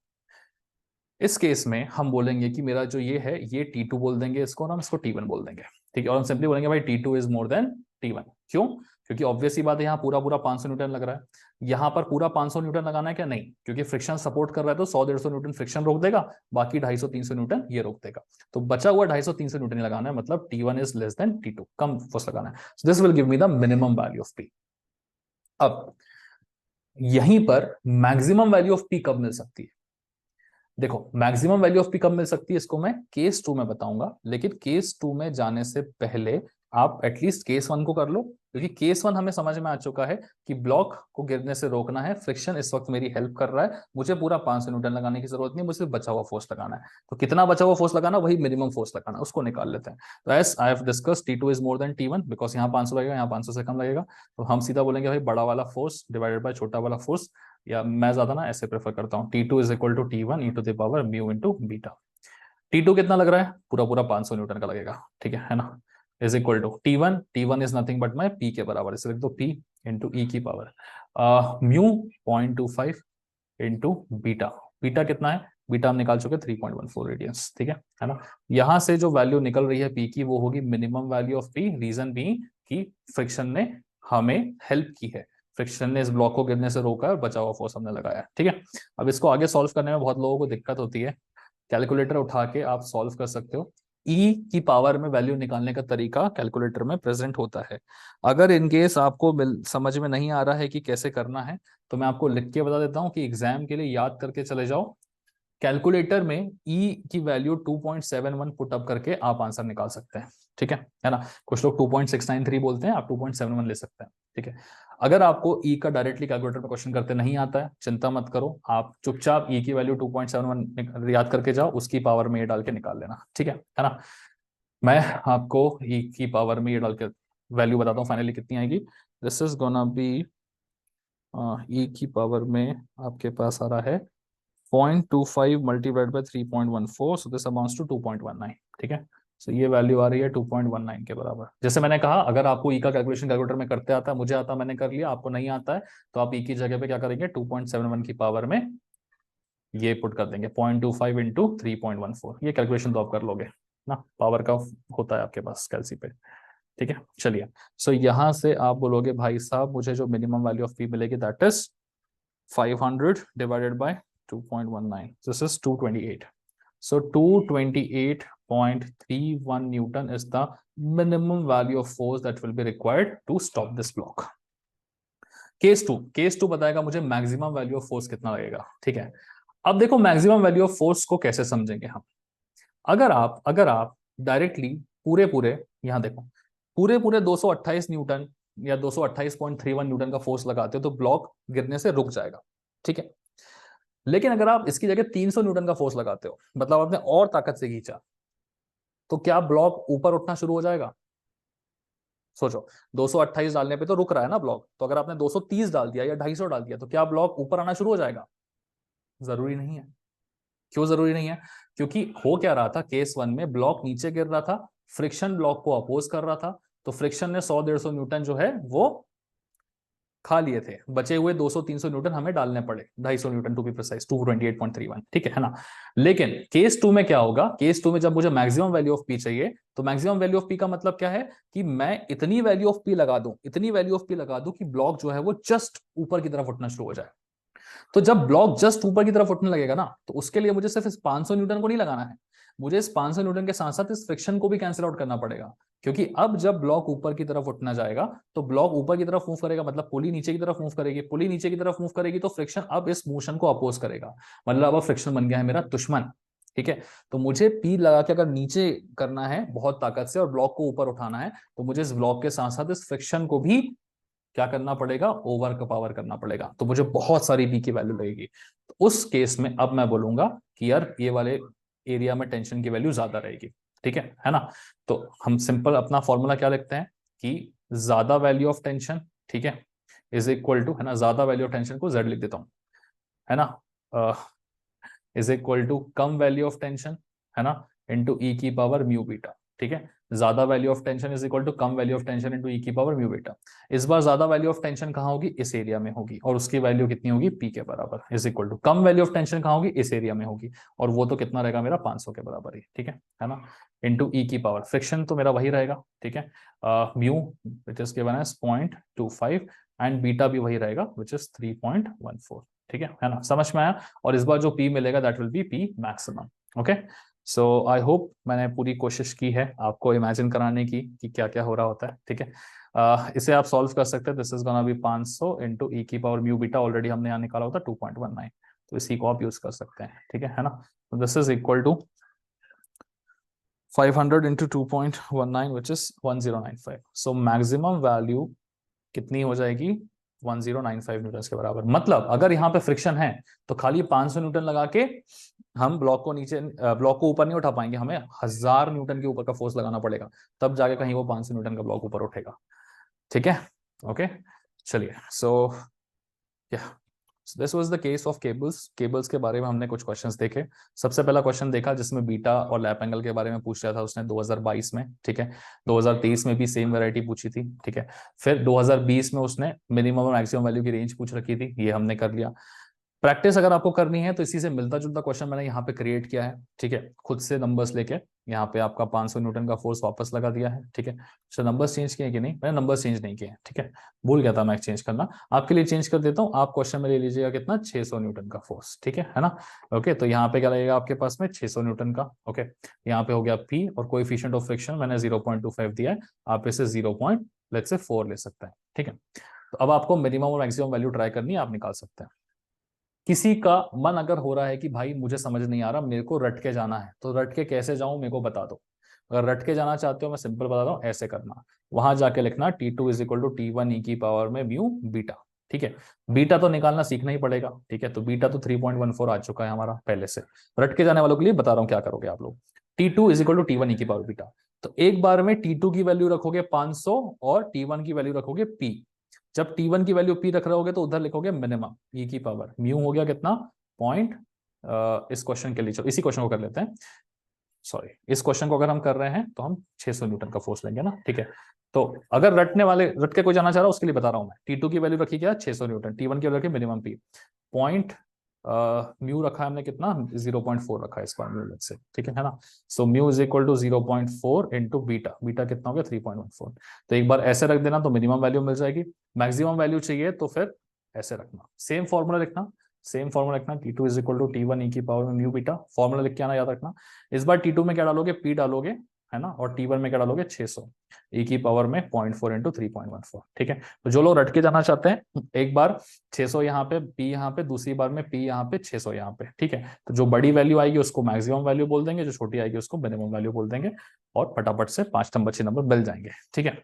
इस केस में हम बोलेंगे कि मेरा जो ये है ये T2 बोल देंगे इसको, और हम इसको T1 बोल देंगे, ठीक है। और हम सिंपली बोलेंगे भाई T2 is more than T1। क्यों? क्योंकि ऑब्वियस ही बात है, यहाँ पूरा पूरा 500 न्यूटन लग रहा है, यहाँ पर पूरा 500 न्यूटन लगाना है क्या? नहीं, क्योंकि फ्रिक्शन सपोर्ट कर रहा है तो 100-150 न्यूटन फ्रिक्शन रोक देगा, बाकी 250-300 न्यूटन ये रोक देगा। तो बचा हुआ 250-300 न्यूटन ही लगाना है, मतलब T1 is less than T2, come force लगाना है। So this will give me the minimum value of P। अब यहीं पर मैक्सिमम वैल्यू ऑफ P कब मिल सकती है? देखो, मैक्सिमम वैल्यू ऑफ पी कब मिल सकती है इसको मैं केस 2 में बताऊंगा, लेकिन केस 2 में जाने से पहले आप एटलीस्ट केस 1 को कर लो, क्योंकि केस 1 हमें समझ में आ चुका है कि ब्लॉक को गिरने से रोकना है, फ्रिक्शन इस वक्त मेरी हेल्प कर रहा है, मुझे पूरा 500 न्यूटन लगाने की जरूरत नहीं, मुझे सिर्फ बचा हुआ फोर्स लगाना है। तो कितना बचा हुआ फोर्स लगाना, वही मिनिमम फोर्स लगाना, उसको निकाल लेते हैं। तो as I have discuss T2 is more than T1, because यहाँ 500 लगेगा, यहाँ 500 से कम लगेगा, तो हम सीधा बोलेंगे भाई बड़ा वाला फोर्स डिवाइडेड बाय छोटा वाला फोर्स, या मैं ज्यादा ना ऐसे प्रेफर करता हूँ, T2 is equal to T1 e to the power mu into beta. T2 कितना लग रहा है? पूरा पूरा 500 न्यूटन का लगेगा, ठीक है ना, is equal to T1 is nothing but my P के बराबर, इसे लिख दो P इंटू ई की power mu 0.25 into beta. Beta कितना है? बीटा हम निकाल चुके 3.14 रेडियंस, ठीक है ना। यहां से जो वैल्यू निकल रही है P की वो होगी minimum value of P, reason भी कि फ्रिक्शन ने हमें हेल्प की है, फ्रिक्शन ने इस ब्लॉक को गिरने से रोका है और बचा हुआ फोर्स हमने लगाया है, ठीक है। अब इसको आगे सॉल्व करने में बहुत लोगों को दिक्कत होती है, कैलकुलेटर उठा के आप सॉल्व कर सकते हो, ई की पावर में वैल्यू निकालने का तरीका कैलकुलेटर में प्रेजेंट होता है। अगर इनकेस आपको समझ में नहीं आ रहा है कि कैसे करना है, तो मैं आपको लिख के बता देता हूं कि एग्जाम के लिए याद करके चले जाओ, कैलकुलेटर में ई की वैल्यू 2.71 पुट अप करके आप आंसर निकाल सकते हैं, ठीक है ना। कुछ लोग 2.693 बोलते हैं, आप 2.71 ले सकते हैं, ठीक है। अगर आपको ई का डायरेक्टली कैलकुलेटर में क्वेश्चन करते नहीं आता है, चिंता मत करो, आप चुपचाप ई की वैल्यू 2.71 याद करके जाओ, उसकी पावर में ये डाल के निकाल लेना, ठीक है ना। मैं आपको ई की पावर में ये डाल के वैल्यू बताता हूँ फाइनली कितनी आएगी। This is gonna be e की पावर में आपके पास आ रहा है 0.25 multiplied by 3.14, so this amounts to 2.19, ठीक है। सो ये वैल्यू आ रही है 2.19 के बराबर। जैसे मैंने कहा, अगर आपको ई का कैलकुलेशन कैलकुलेटर में करते आता है, मुझे आता, मैंने कर लिया, आपको नहीं आता है तो आप ई की जगह पे क्या करेंगे, 2.71 की पावर में ये पुट कर देंगे 0.25 इंटू 3.14, ये कैलकुलेशन तो आप कर लोगे ना, पावर का होता है आपके पास कैलसी पे, ठीक है। चलिए, सो यहां से आप बोलोगे भाई साहब मुझे जो मिनिमम वैल्यू ऑफ पी मिलेगी that is 500 divided by 2.19. This is 228. So 228.31 Newton is the minimum value of force that will be required to stop this block. Case two बताएगा मुझे मैक्सिमम वैल्यू ऑफ फोर्स कितना लगेगा, ठीक है। अब देखो maximum value of force को कैसे समझेंगे हम। अगर आप डायरेक्टली पूरे पूरे यहां देखो, पूरे पूरे 228 न्यूटन या 228.31 न्यूटन का फोर्स लगाते हो तो ब्लॉक गिरने से रुक जाएगा, ठीक है। लेकिन अगर आप इसकी जगह 300 न्यूटन का फोर्स लगाते हो, मतलब आपने और ताकत से खींचा, तो क्या ब्लॉक ऊपर उठना शुरू हो जाएगा? सोचो, 228 डालने पे तो रुक रहा है ना ब्लॉक, तो अगर आपने 230 डाल दिया या 250 डाल दिया तो क्या ब्लॉक ऊपर आना शुरू हो जाएगा? जरूरी नहीं है। क्यों जरूरी नहीं है? क्योंकि हो क्या रहा था, केस 1 में ब्लॉक नीचे गिर रहा था, फ्रिक्शन ब्लॉक को अपोज कर रहा था, तो फ्रिक्शन ने 100-150 न्यूटन जो है वो खा लिए थे, बचे हुए 200-300 न्यूटन हमें डालने पड़े, 250 न्यूटन टू बी प्रिसाइज, 228.31, ठीक है ना। लेकिन केस 2 में क्या होगा, केस 2 में जब मुझे मैक्सिमम वैल्यू ऑफ पी चाहिए, तो मैक्सिमम वैल्यू ऑफ पी का मतलब क्या है कि मैं इतनी वैल्यू ऑफ पी लगा दूं, इतनी वैल्यू ऑफ पी लगा दूं कि ब्लॉक जो है वो जस्ट ऊपर की तरफ उठना शुरू हो जाए। तो जब ब्लॉक जस्ट ऊपर की तरफ उठने लगेगा ना, तो उसके लिए मुझे सिर्फ इस 500 न्यूटन को नहीं लगाना है, मुझे इस 500 न्यूटन के साथ साथ इस फ्रिक्शन को भी कैंसिल आउट करना पड़ेगा। क्योंकि अब जब ब्लॉक ऊपर की तरफ उठना जाएगा, तो ब्लॉक ऊपर की तरफ मूव करेगा, मतलब पुली नीचे की तरफ मूव करेगी, पुली नीचे की तरफ मूव करेगी, तो फ्रिक्शन अब इस मोशन को अपोज करेगा, मतलब अब फ्रिक्शन बन गया है मेरा दुश्मन, ठीक है। तो मुझे पी लगा के अगर नीचे करना है बहुत ताकत से और ब्लॉक को ऊपर उठाना है, तो मुझे इस ब्लॉक के साथ साथ इस फ्रिक्शन को भी क्या करना पड़ेगा, ओवर का पावर करना पड़ेगा, तो मुझे बहुत सारी बी की वैल्यू लगेगी। तो उस केस में अब मैं बोलूंगा कि यार ये वाले एरिया में टेंशन की वैल्यू ज्यादा रहेगी, ठीक है ना। तो हम सिंपल अपना फॉर्मूला क्या लिखते हैं कि ज्यादा वैल्यू ऑफ टेंशन, ठीक है, इज इक्वल टू, है ना, ज्यादा वैल्यू ऑफ टेंशन को जेड लिख देता हूं, है ना, इज इक्वल टू कम वैल्यू ऑफ टेंशन, है ना, इनटू ई की पावर म्यू बीटा, ठीक है, ज्यादा value of tension is equal to कम value of tension into e की पावर म्यू बीटा। इस बार ज्यादा वैल्यू ऑफ टेंशन कहाँ होगी, इस एरिया में होगी, और उसकी वैल्यू कितनी होगी, पी के बराबर, इज इक्वल टू कम वैल्यू ऑफ टेंशन कहाँ होगी, इस एरिया में होगी, और वो तो कितना रहेगा मेरा 500 के बराबर ही, ठीक है ना, इंटू ई की पावर, फ्रिक्शन तो मेरा वही रहेगा, ठीक है, mu which is given as 0.25 and beta भी वही रहेगा विच इज 3.14, ठीक है ना, समझ में आया। और इस बार जो पी मिलेगा that will be P maximum. Okay, so I hope मैंने पूरी कोशिश की है आपको इमेजिन कराने की कि क्या क्या हो रहा होता है, ठीक है। इसे आप सॉल्व कर सकते हैं, this is gonna be 500 into e की पावर म्यू बीटा, ऑलरेडी हमने यहाँ निकाला होता 2.19, तो इसी को आप यूज कर सकते हैं, ठीक है ना। तो this is equal to 500 into 2.19 which is 1095। So maximum value कितनी हो जाएगी, 1095 न्यूटन के बराबर। मतलब अगर यहाँ पे फ्रिक्शन है तो खाली 500 न्यूटन लगा के हम ब्लॉक को नीचे, ब्लॉक को ऊपर नहीं उठा पाएंगे, हमें 1000 न्यूटन के ऊपर का फोर्स लगाना पड़ेगा, तब जाके कहीं वो 500 न्यूटन का ब्लॉक ऊपर उठेगा, ठीक है। ओके, चलिए, so this was the case of cables. Cables के बारे में हमने कुछ क्वेश्चंस देखे। सबसे पहला क्वेश्चन देखा जिसमें बीटा और लैप एंगल के बारे में पूछ रहा था उसने 2022 में, ठीक है। 2023 में भी सेम वैरायटी पूछी थी, ठीक है। फिर 2020 में उसने मिनिमम और मैक्सिमम वैल्यू की रेंज पूछ रखी थी, ये हमने कर लिया। प्रैक्टिस अगर आपको करनी है तो इसी से मिलता जुलता क्वेश्चन मैंने यहाँ पे क्रिएट किया है, ठीक है, खुद से नंबर्स लेके यहाँ पे आपका 500 न्यूटन का फोर्स वापस लगा दिया है, ठीक है। तो नंबर्स चेंज किए कि नहीं, मैंने नंबर्स चेंज नहीं किए, ठीक है, भूल गया था मैं चेंज करना, आपके लिए चेंज कर देता हूँ। आप क्वेश्चन में ले लीजिएगा कितना, 600 न्यूटन का फोर्स, ठीक है ना। ओके, तो यहाँ पे क्या लगेगा आपके पास में 600 न्यूटन का। ओके, यहाँ पे हो गया पी, और कोएफिशिएंट ऑफ फ्रिक्शन मैंने 0.25 दिया है, आप इसे 0.4 ले सकते हैं, ठीक है। तो अब आपको मिनिमम और मैक्सिमम वैल्यू ट्राई करनी है, आप निकाल सकते हैं। किसी का मन अगर हो रहा है कि भाई मुझे समझ नहीं आ रहा, मेरे को रट के जाना है, तो रट के कैसे जाऊं मेरे को बता दो। अगर रट के जाना चाहते हो, मैं सिंपल बता रहा हूं, ऐसे करना, वहां जाके लिखना T2 is equal to T1 ई की पावर में म्यू बीटा, ठीक है। बीटा तो निकालना सीखना ही पड़ेगा, ठीक है, तो बीटा तो 3.14 आ चुका है हमारा पहले से। रट के जाने वालों के लिए बता रहा हूं क्या करोगे आप लोग, T2 is equal to T1 ई की पावर बीटा, तो एक बार में T2 की वैल्यू रखोगे 500 और T1 की वैल्यू रखोगे P। जब T1 की वैल्यू P रख रहे होगे तो उधर लिखोगे मिनिमम ई की पावर म्यू हो गया कितना, पॉइंट, इस क्वेश्चन के लिए चलो इसी क्वेश्चन को कर लेते हैं, सॉरी, इस क्वेश्चन को अगर हम कर रहे हैं तो हम 600 न्यूटन का फोर्स लेंगे ना, ठीक है। तो अगर रटने वाले, रट के कोई जाना चाह रहा है उसके लिए बता रहा हूं मैं, T2 की वैल्यू रखी क्या, 600 न्यूटन, T1 की वैल्यू रखी मिनिमम P, पॉइंट, म्यू रखा है हमने कितना, 0.4 रखा है इस बार म्यू से, ठीक है ना। So mu is equal to 0.4 into beta, beta कितना हो गया 3.14। तो एक बार ऐसे रख देना तो मिनिमम वैल्यू मिल जाएगी। मैक्सिमम वैल्यू चाहिए तो फिर ऐसे रखना, सेम फॉर्मूला लिखना, सेम फॉर्मूला लिखना, T2 is equal to T1 ई की पावर में म्यू बीटा, फॉर्मूला लिख के आना, याद रखना। इस बार T2 में क्या डालोगे, P डालोगे, है ना, और T1 में क्या डालोगे, 600 ई की पावर में 0.4 इंटू 3.14, ठीक है। तो जो लोग रट के जाना चाहते हैं, एक बार 600 यहाँ पे, P यहाँ पे, दूसरी बार में P यहाँ पे, 600 यहाँ पे, ठीक है। तो जो बड़ी वैल्यू आएगी उसको मैक्सिमम वैल्यू बोल देंगे, जो छोटी आएगी उसको मिनिमम वैल्यू बोल देंगे, और फटाफट से 5 नंबर 6 नंबर मिल जाएंगे, ठीक है।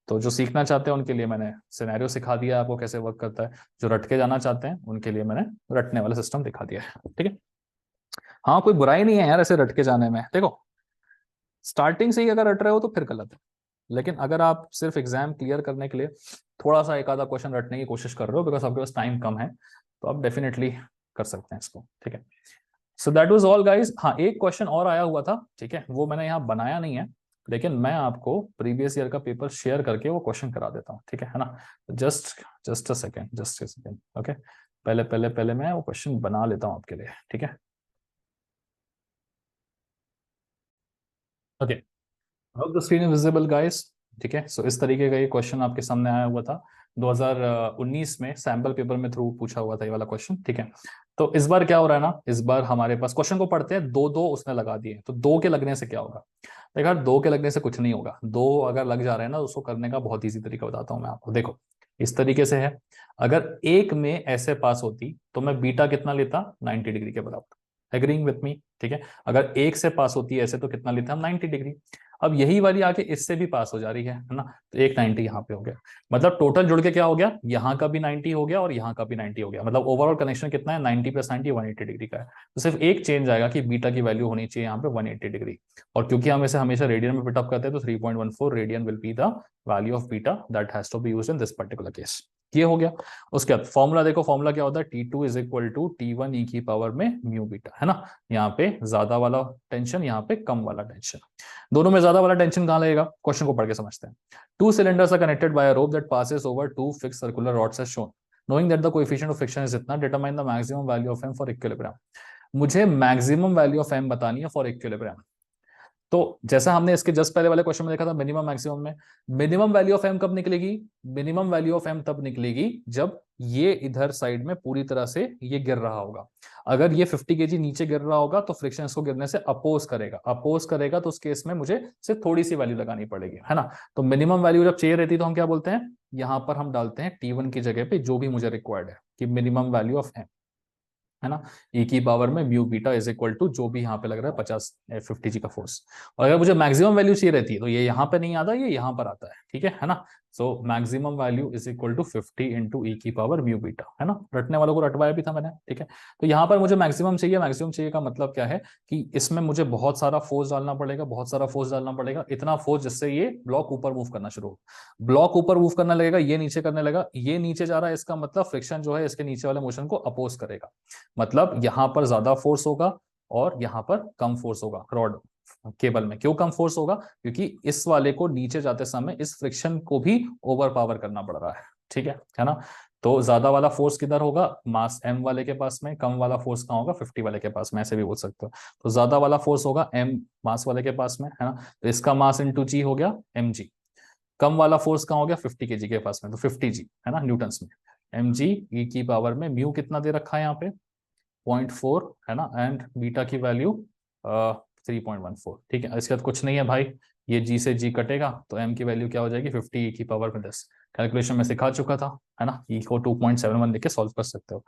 तो जो सीखना चाहते हैं उनके लिए मैंने सिनेरियो सिखा दिया आपको कैसे वर्क करता है, जो रट के जाना चाहते हैं उनके लिए मैंने रटने वाला सिस्टम दिखा दिया है, ठीक है। हाँ, कोई बुराई नहीं है यार ऐसे रट के जाने में, देखो स्टार्टिंग से ही अगर रट रहे हो तो फिर गलत है, लेकिन अगर आप सिर्फ एग्जाम क्लियर करने के लिए थोड़ा सा एक आधा क्वेश्चन रटने की कोशिश कर रहे हो बिकॉज आपके पास टाइम कम है, तो आप डेफिनेटली कर सकते हैं इसको, ठीक है। So that was all guys. हाँ, एक क्वेश्चन और आया हुआ था, ठीक है, वो मैंने यहाँ बनाया नहीं है, लेकिन मैं आपको प्रीवियस ईयर का पेपर शेयर करके वो क्वेश्चन करा देता हूँ, ठीक है ना। जस्ट अ सेकेंड, ओके, पहले पहले पहले मैं वो क्वेश्चन बना लेता हूँ आपके लिए, ठीक है। ओके, अब the screen is visible guys, ठीक है। सो इस तरीके का ये क्वेश्चन आपके सामने आया हुआ था 2019 में, सैम्पल पेपर में थ्रू पूछा हुआ था ये वाला क्वेश्चन, ठीक है। तो इस बार क्या हो रहा है ना, इस बार हमारे पास क्वेश्चन को पढ़ते हैं, दो दो उसने लगा दिए, तो दो के लगने से क्या होगा, देखो यार, दो के लगने से कुछ नहीं होगा, दो अगर लग जा रहे हैं ना उसको करने का बहुत ईजी तरीका बताता हूँ मैं आपको, देखो इस तरीके से है। अगर एक में ऐसे पास होती तो मैं बीटा कितना लेता, 90 डिग्री के बराबर, एग्रीइंग विथ मी, ठीक है। अगर एक से पास होती है ऐसे तो कितना लेते हैं हम, 90 डिग्री। अब यही वाली आके इससे भी पास हो जा रही है ना, तो एक 90 यहाँ पे हो गया, मतलब टोटल जुड़ के क्या हो गया, यहाँ का भी 90 हो गया और यहाँ का भी 90 हो गया, मतलब ओवरऑल कनेक्शन कितना है, 90 प्लस 90 180 डिग्री का है। तो सिर्फ एक चेंज आएगा कि बीटा की वैल्यू होनी चाहिए यहाँ पे 180 डिग्री, और क्योंकि हम इसे हमेशा रेडियन में पिटअप करते हैं तो 3.14 radian will be the value of beta that has to be used in this particular case, ये हो गया। उसके बाद फॉर्मूला देखो, फॉर्मूला क्या होता है, T2 is equal to T1 ई की पावर में म्यू बीटा, है ना। यहाँ पे ज्यादा वाला टेंशन, यहाँ पे कम वाला टेंशन, दोनों में ज्यादा वाला टेंशन कहाँ लगेगा, क्वेश्चन को पढ़ के समझते हैं। Two cylinders are connected by a rope that passes over two fixed circular rods as shown, knowing that the coefficient of friction is इतना, determine the maximum value of m for equilibrium। मुझे maximum value of m बतानी है for equilibrium. तो जैसा हमने इसके just पहले वाले क्वेश्चन में देखा था मिनिमम मैक्सिमम में, मिनिमम वैल्यू ऑफ एम कब निकलेगी, मिनिमम वैल्यू ऑफ एम तब निकलेगी जब ये इधर साइड में पूरी तरह से ये गिर रहा होगा। अगर ये 50 केजी नीचे गिर रहा होगा तो फ्रिक्शन इसको गिरने से अपोज करेगा, अपोज करेगा तो उस केस में मुझे सिर्फ थोड़ी सी वैल्यू लगानी पड़ेगी, है ना। तो मिनिमम वैल्यू जब चाहिए रहती है तो हम क्या बोलते हैं, यहां पर हम डालते हैं T1 की जगह पे जो भी मुझे रिक्वायर्ड है कि मिनिमम वैल्यू ऑफ एम, है ना, ई की पावर में mu beta is equal to जो भी यहाँ पे लग रहा है 50 जी का फोर्स। और अगर मुझे मैक्सिमम वैल्यू चाहिए रहती है तो ये यहाँ पे नहीं आता, ये यहाँ पर आता है, ठीक है ना। So maximum value is equal to 50 into e की पावर म्यू बीटा, है ना। रटने वालों को रटवाया भी था मैंने, ठीक है। तो यहाँ पर मुझे मैक्सिमम चाहिए, मैक्सिमम चाहिए का मतलब क्या है कि इसमें मुझे बहुत सारा फोर्स डालना पड़ेगा, बहुत सारा फोर्स डालना पड़ेगा, इतना फोर्स जिससे ये ब्लॉक ऊपर मूव करना शुरू हो, ब्लॉक ऊपर मूव करने लगेगा, ये नीचे करने लगेगा, ये नीचे जा रहा है, इसका मतलब फ्रिक्शन जो है इसके नीचे वाले मोशन को अपोज करेगा, मतलब यहां पर ज्यादा फोर्स होगा और यहां पर कम फोर्स होगा। रॉड केबल में क्यों कम फोर्स होगा, क्योंकि इस वाले को नीचे जाते समय इस फ्रिक्शन को भी ओवर पावर करना पड़ रहा है, ठीक है ना। तो ज्यादा वाला फोर्स किधर होगा, मास m वाले के पास में, कम वाला फोर्स कहाँ होगा, 50 वाले के पास में, ऐसे भी बोल सकते हो। तो ज्यादा वाला फोर्स होगा m मास वाले के पास में, है ना। तो इसका मास इंटू जी हो गया mg, कम वाला फोर्स कहाँ हो गया 50 केजी के पास में, तो 50 जी, है ना, न्यूटन्स में। mg ई की पावर में म्यू कितना दे रखा है यहाँ पे 0.4, है ना, एंड बीटा की वैल्यू 3.14, ठीक है। इसके बाद कुछ नहीं है भाई, ये जी से जी कटेगा तो m की वैल्यू क्या हो जाएगी 50 ई की पावर में 10, कैलकुलेशन में सिखा चुका था, है ना। ई को 2.71 लिख के सॉल्व कर सकते हो।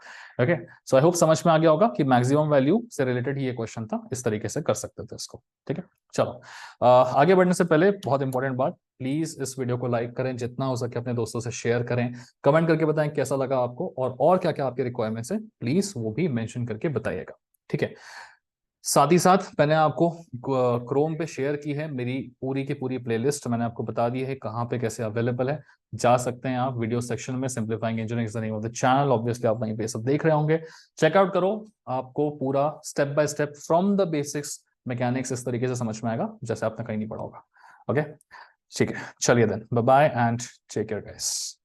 ओके, सो आई होप समझ में आ गया होगा कि मैक्सिमम वैल्यू से रिलेटेड ही ये क्वेश्चन था, इस तरीके से कर सकते थे इसको, ठीक है। चलो आगे बढ़ने से पहले बहुत इंपॉर्टेंट बात, प्लीज इस वीडियो को लाइक करें, जितना हो सके अपने दोस्तों से शेयर करें, कमेंट करके बताएं कैसा लगा आपको, और क्या क्या आपके रिक्वायरमेंट्स है प्लीज वो भी मेंशन करके बताइएगा, ठीक है। साथ ही साथ मैंने आपको क्रोम पे शेयर की है मेरी पूरी की पूरी प्लेलिस्ट, मैंने आपको बता दी है कहाँ पे कैसे अवेलेबल है, जा सकते हैं आप वीडियो सेक्शन में, simplifying engineering is the name of the channel, obviously आप वहीं पे सब देख रहे होंगे, चेकआउट करो, आपको पूरा step by step from the basics mechanics इस तरीके से समझ में आएगा जैसे आपने कहीं नहीं पढ़ा होगा। ओके, ठीक है, चलिए then, bye bye and take care guys.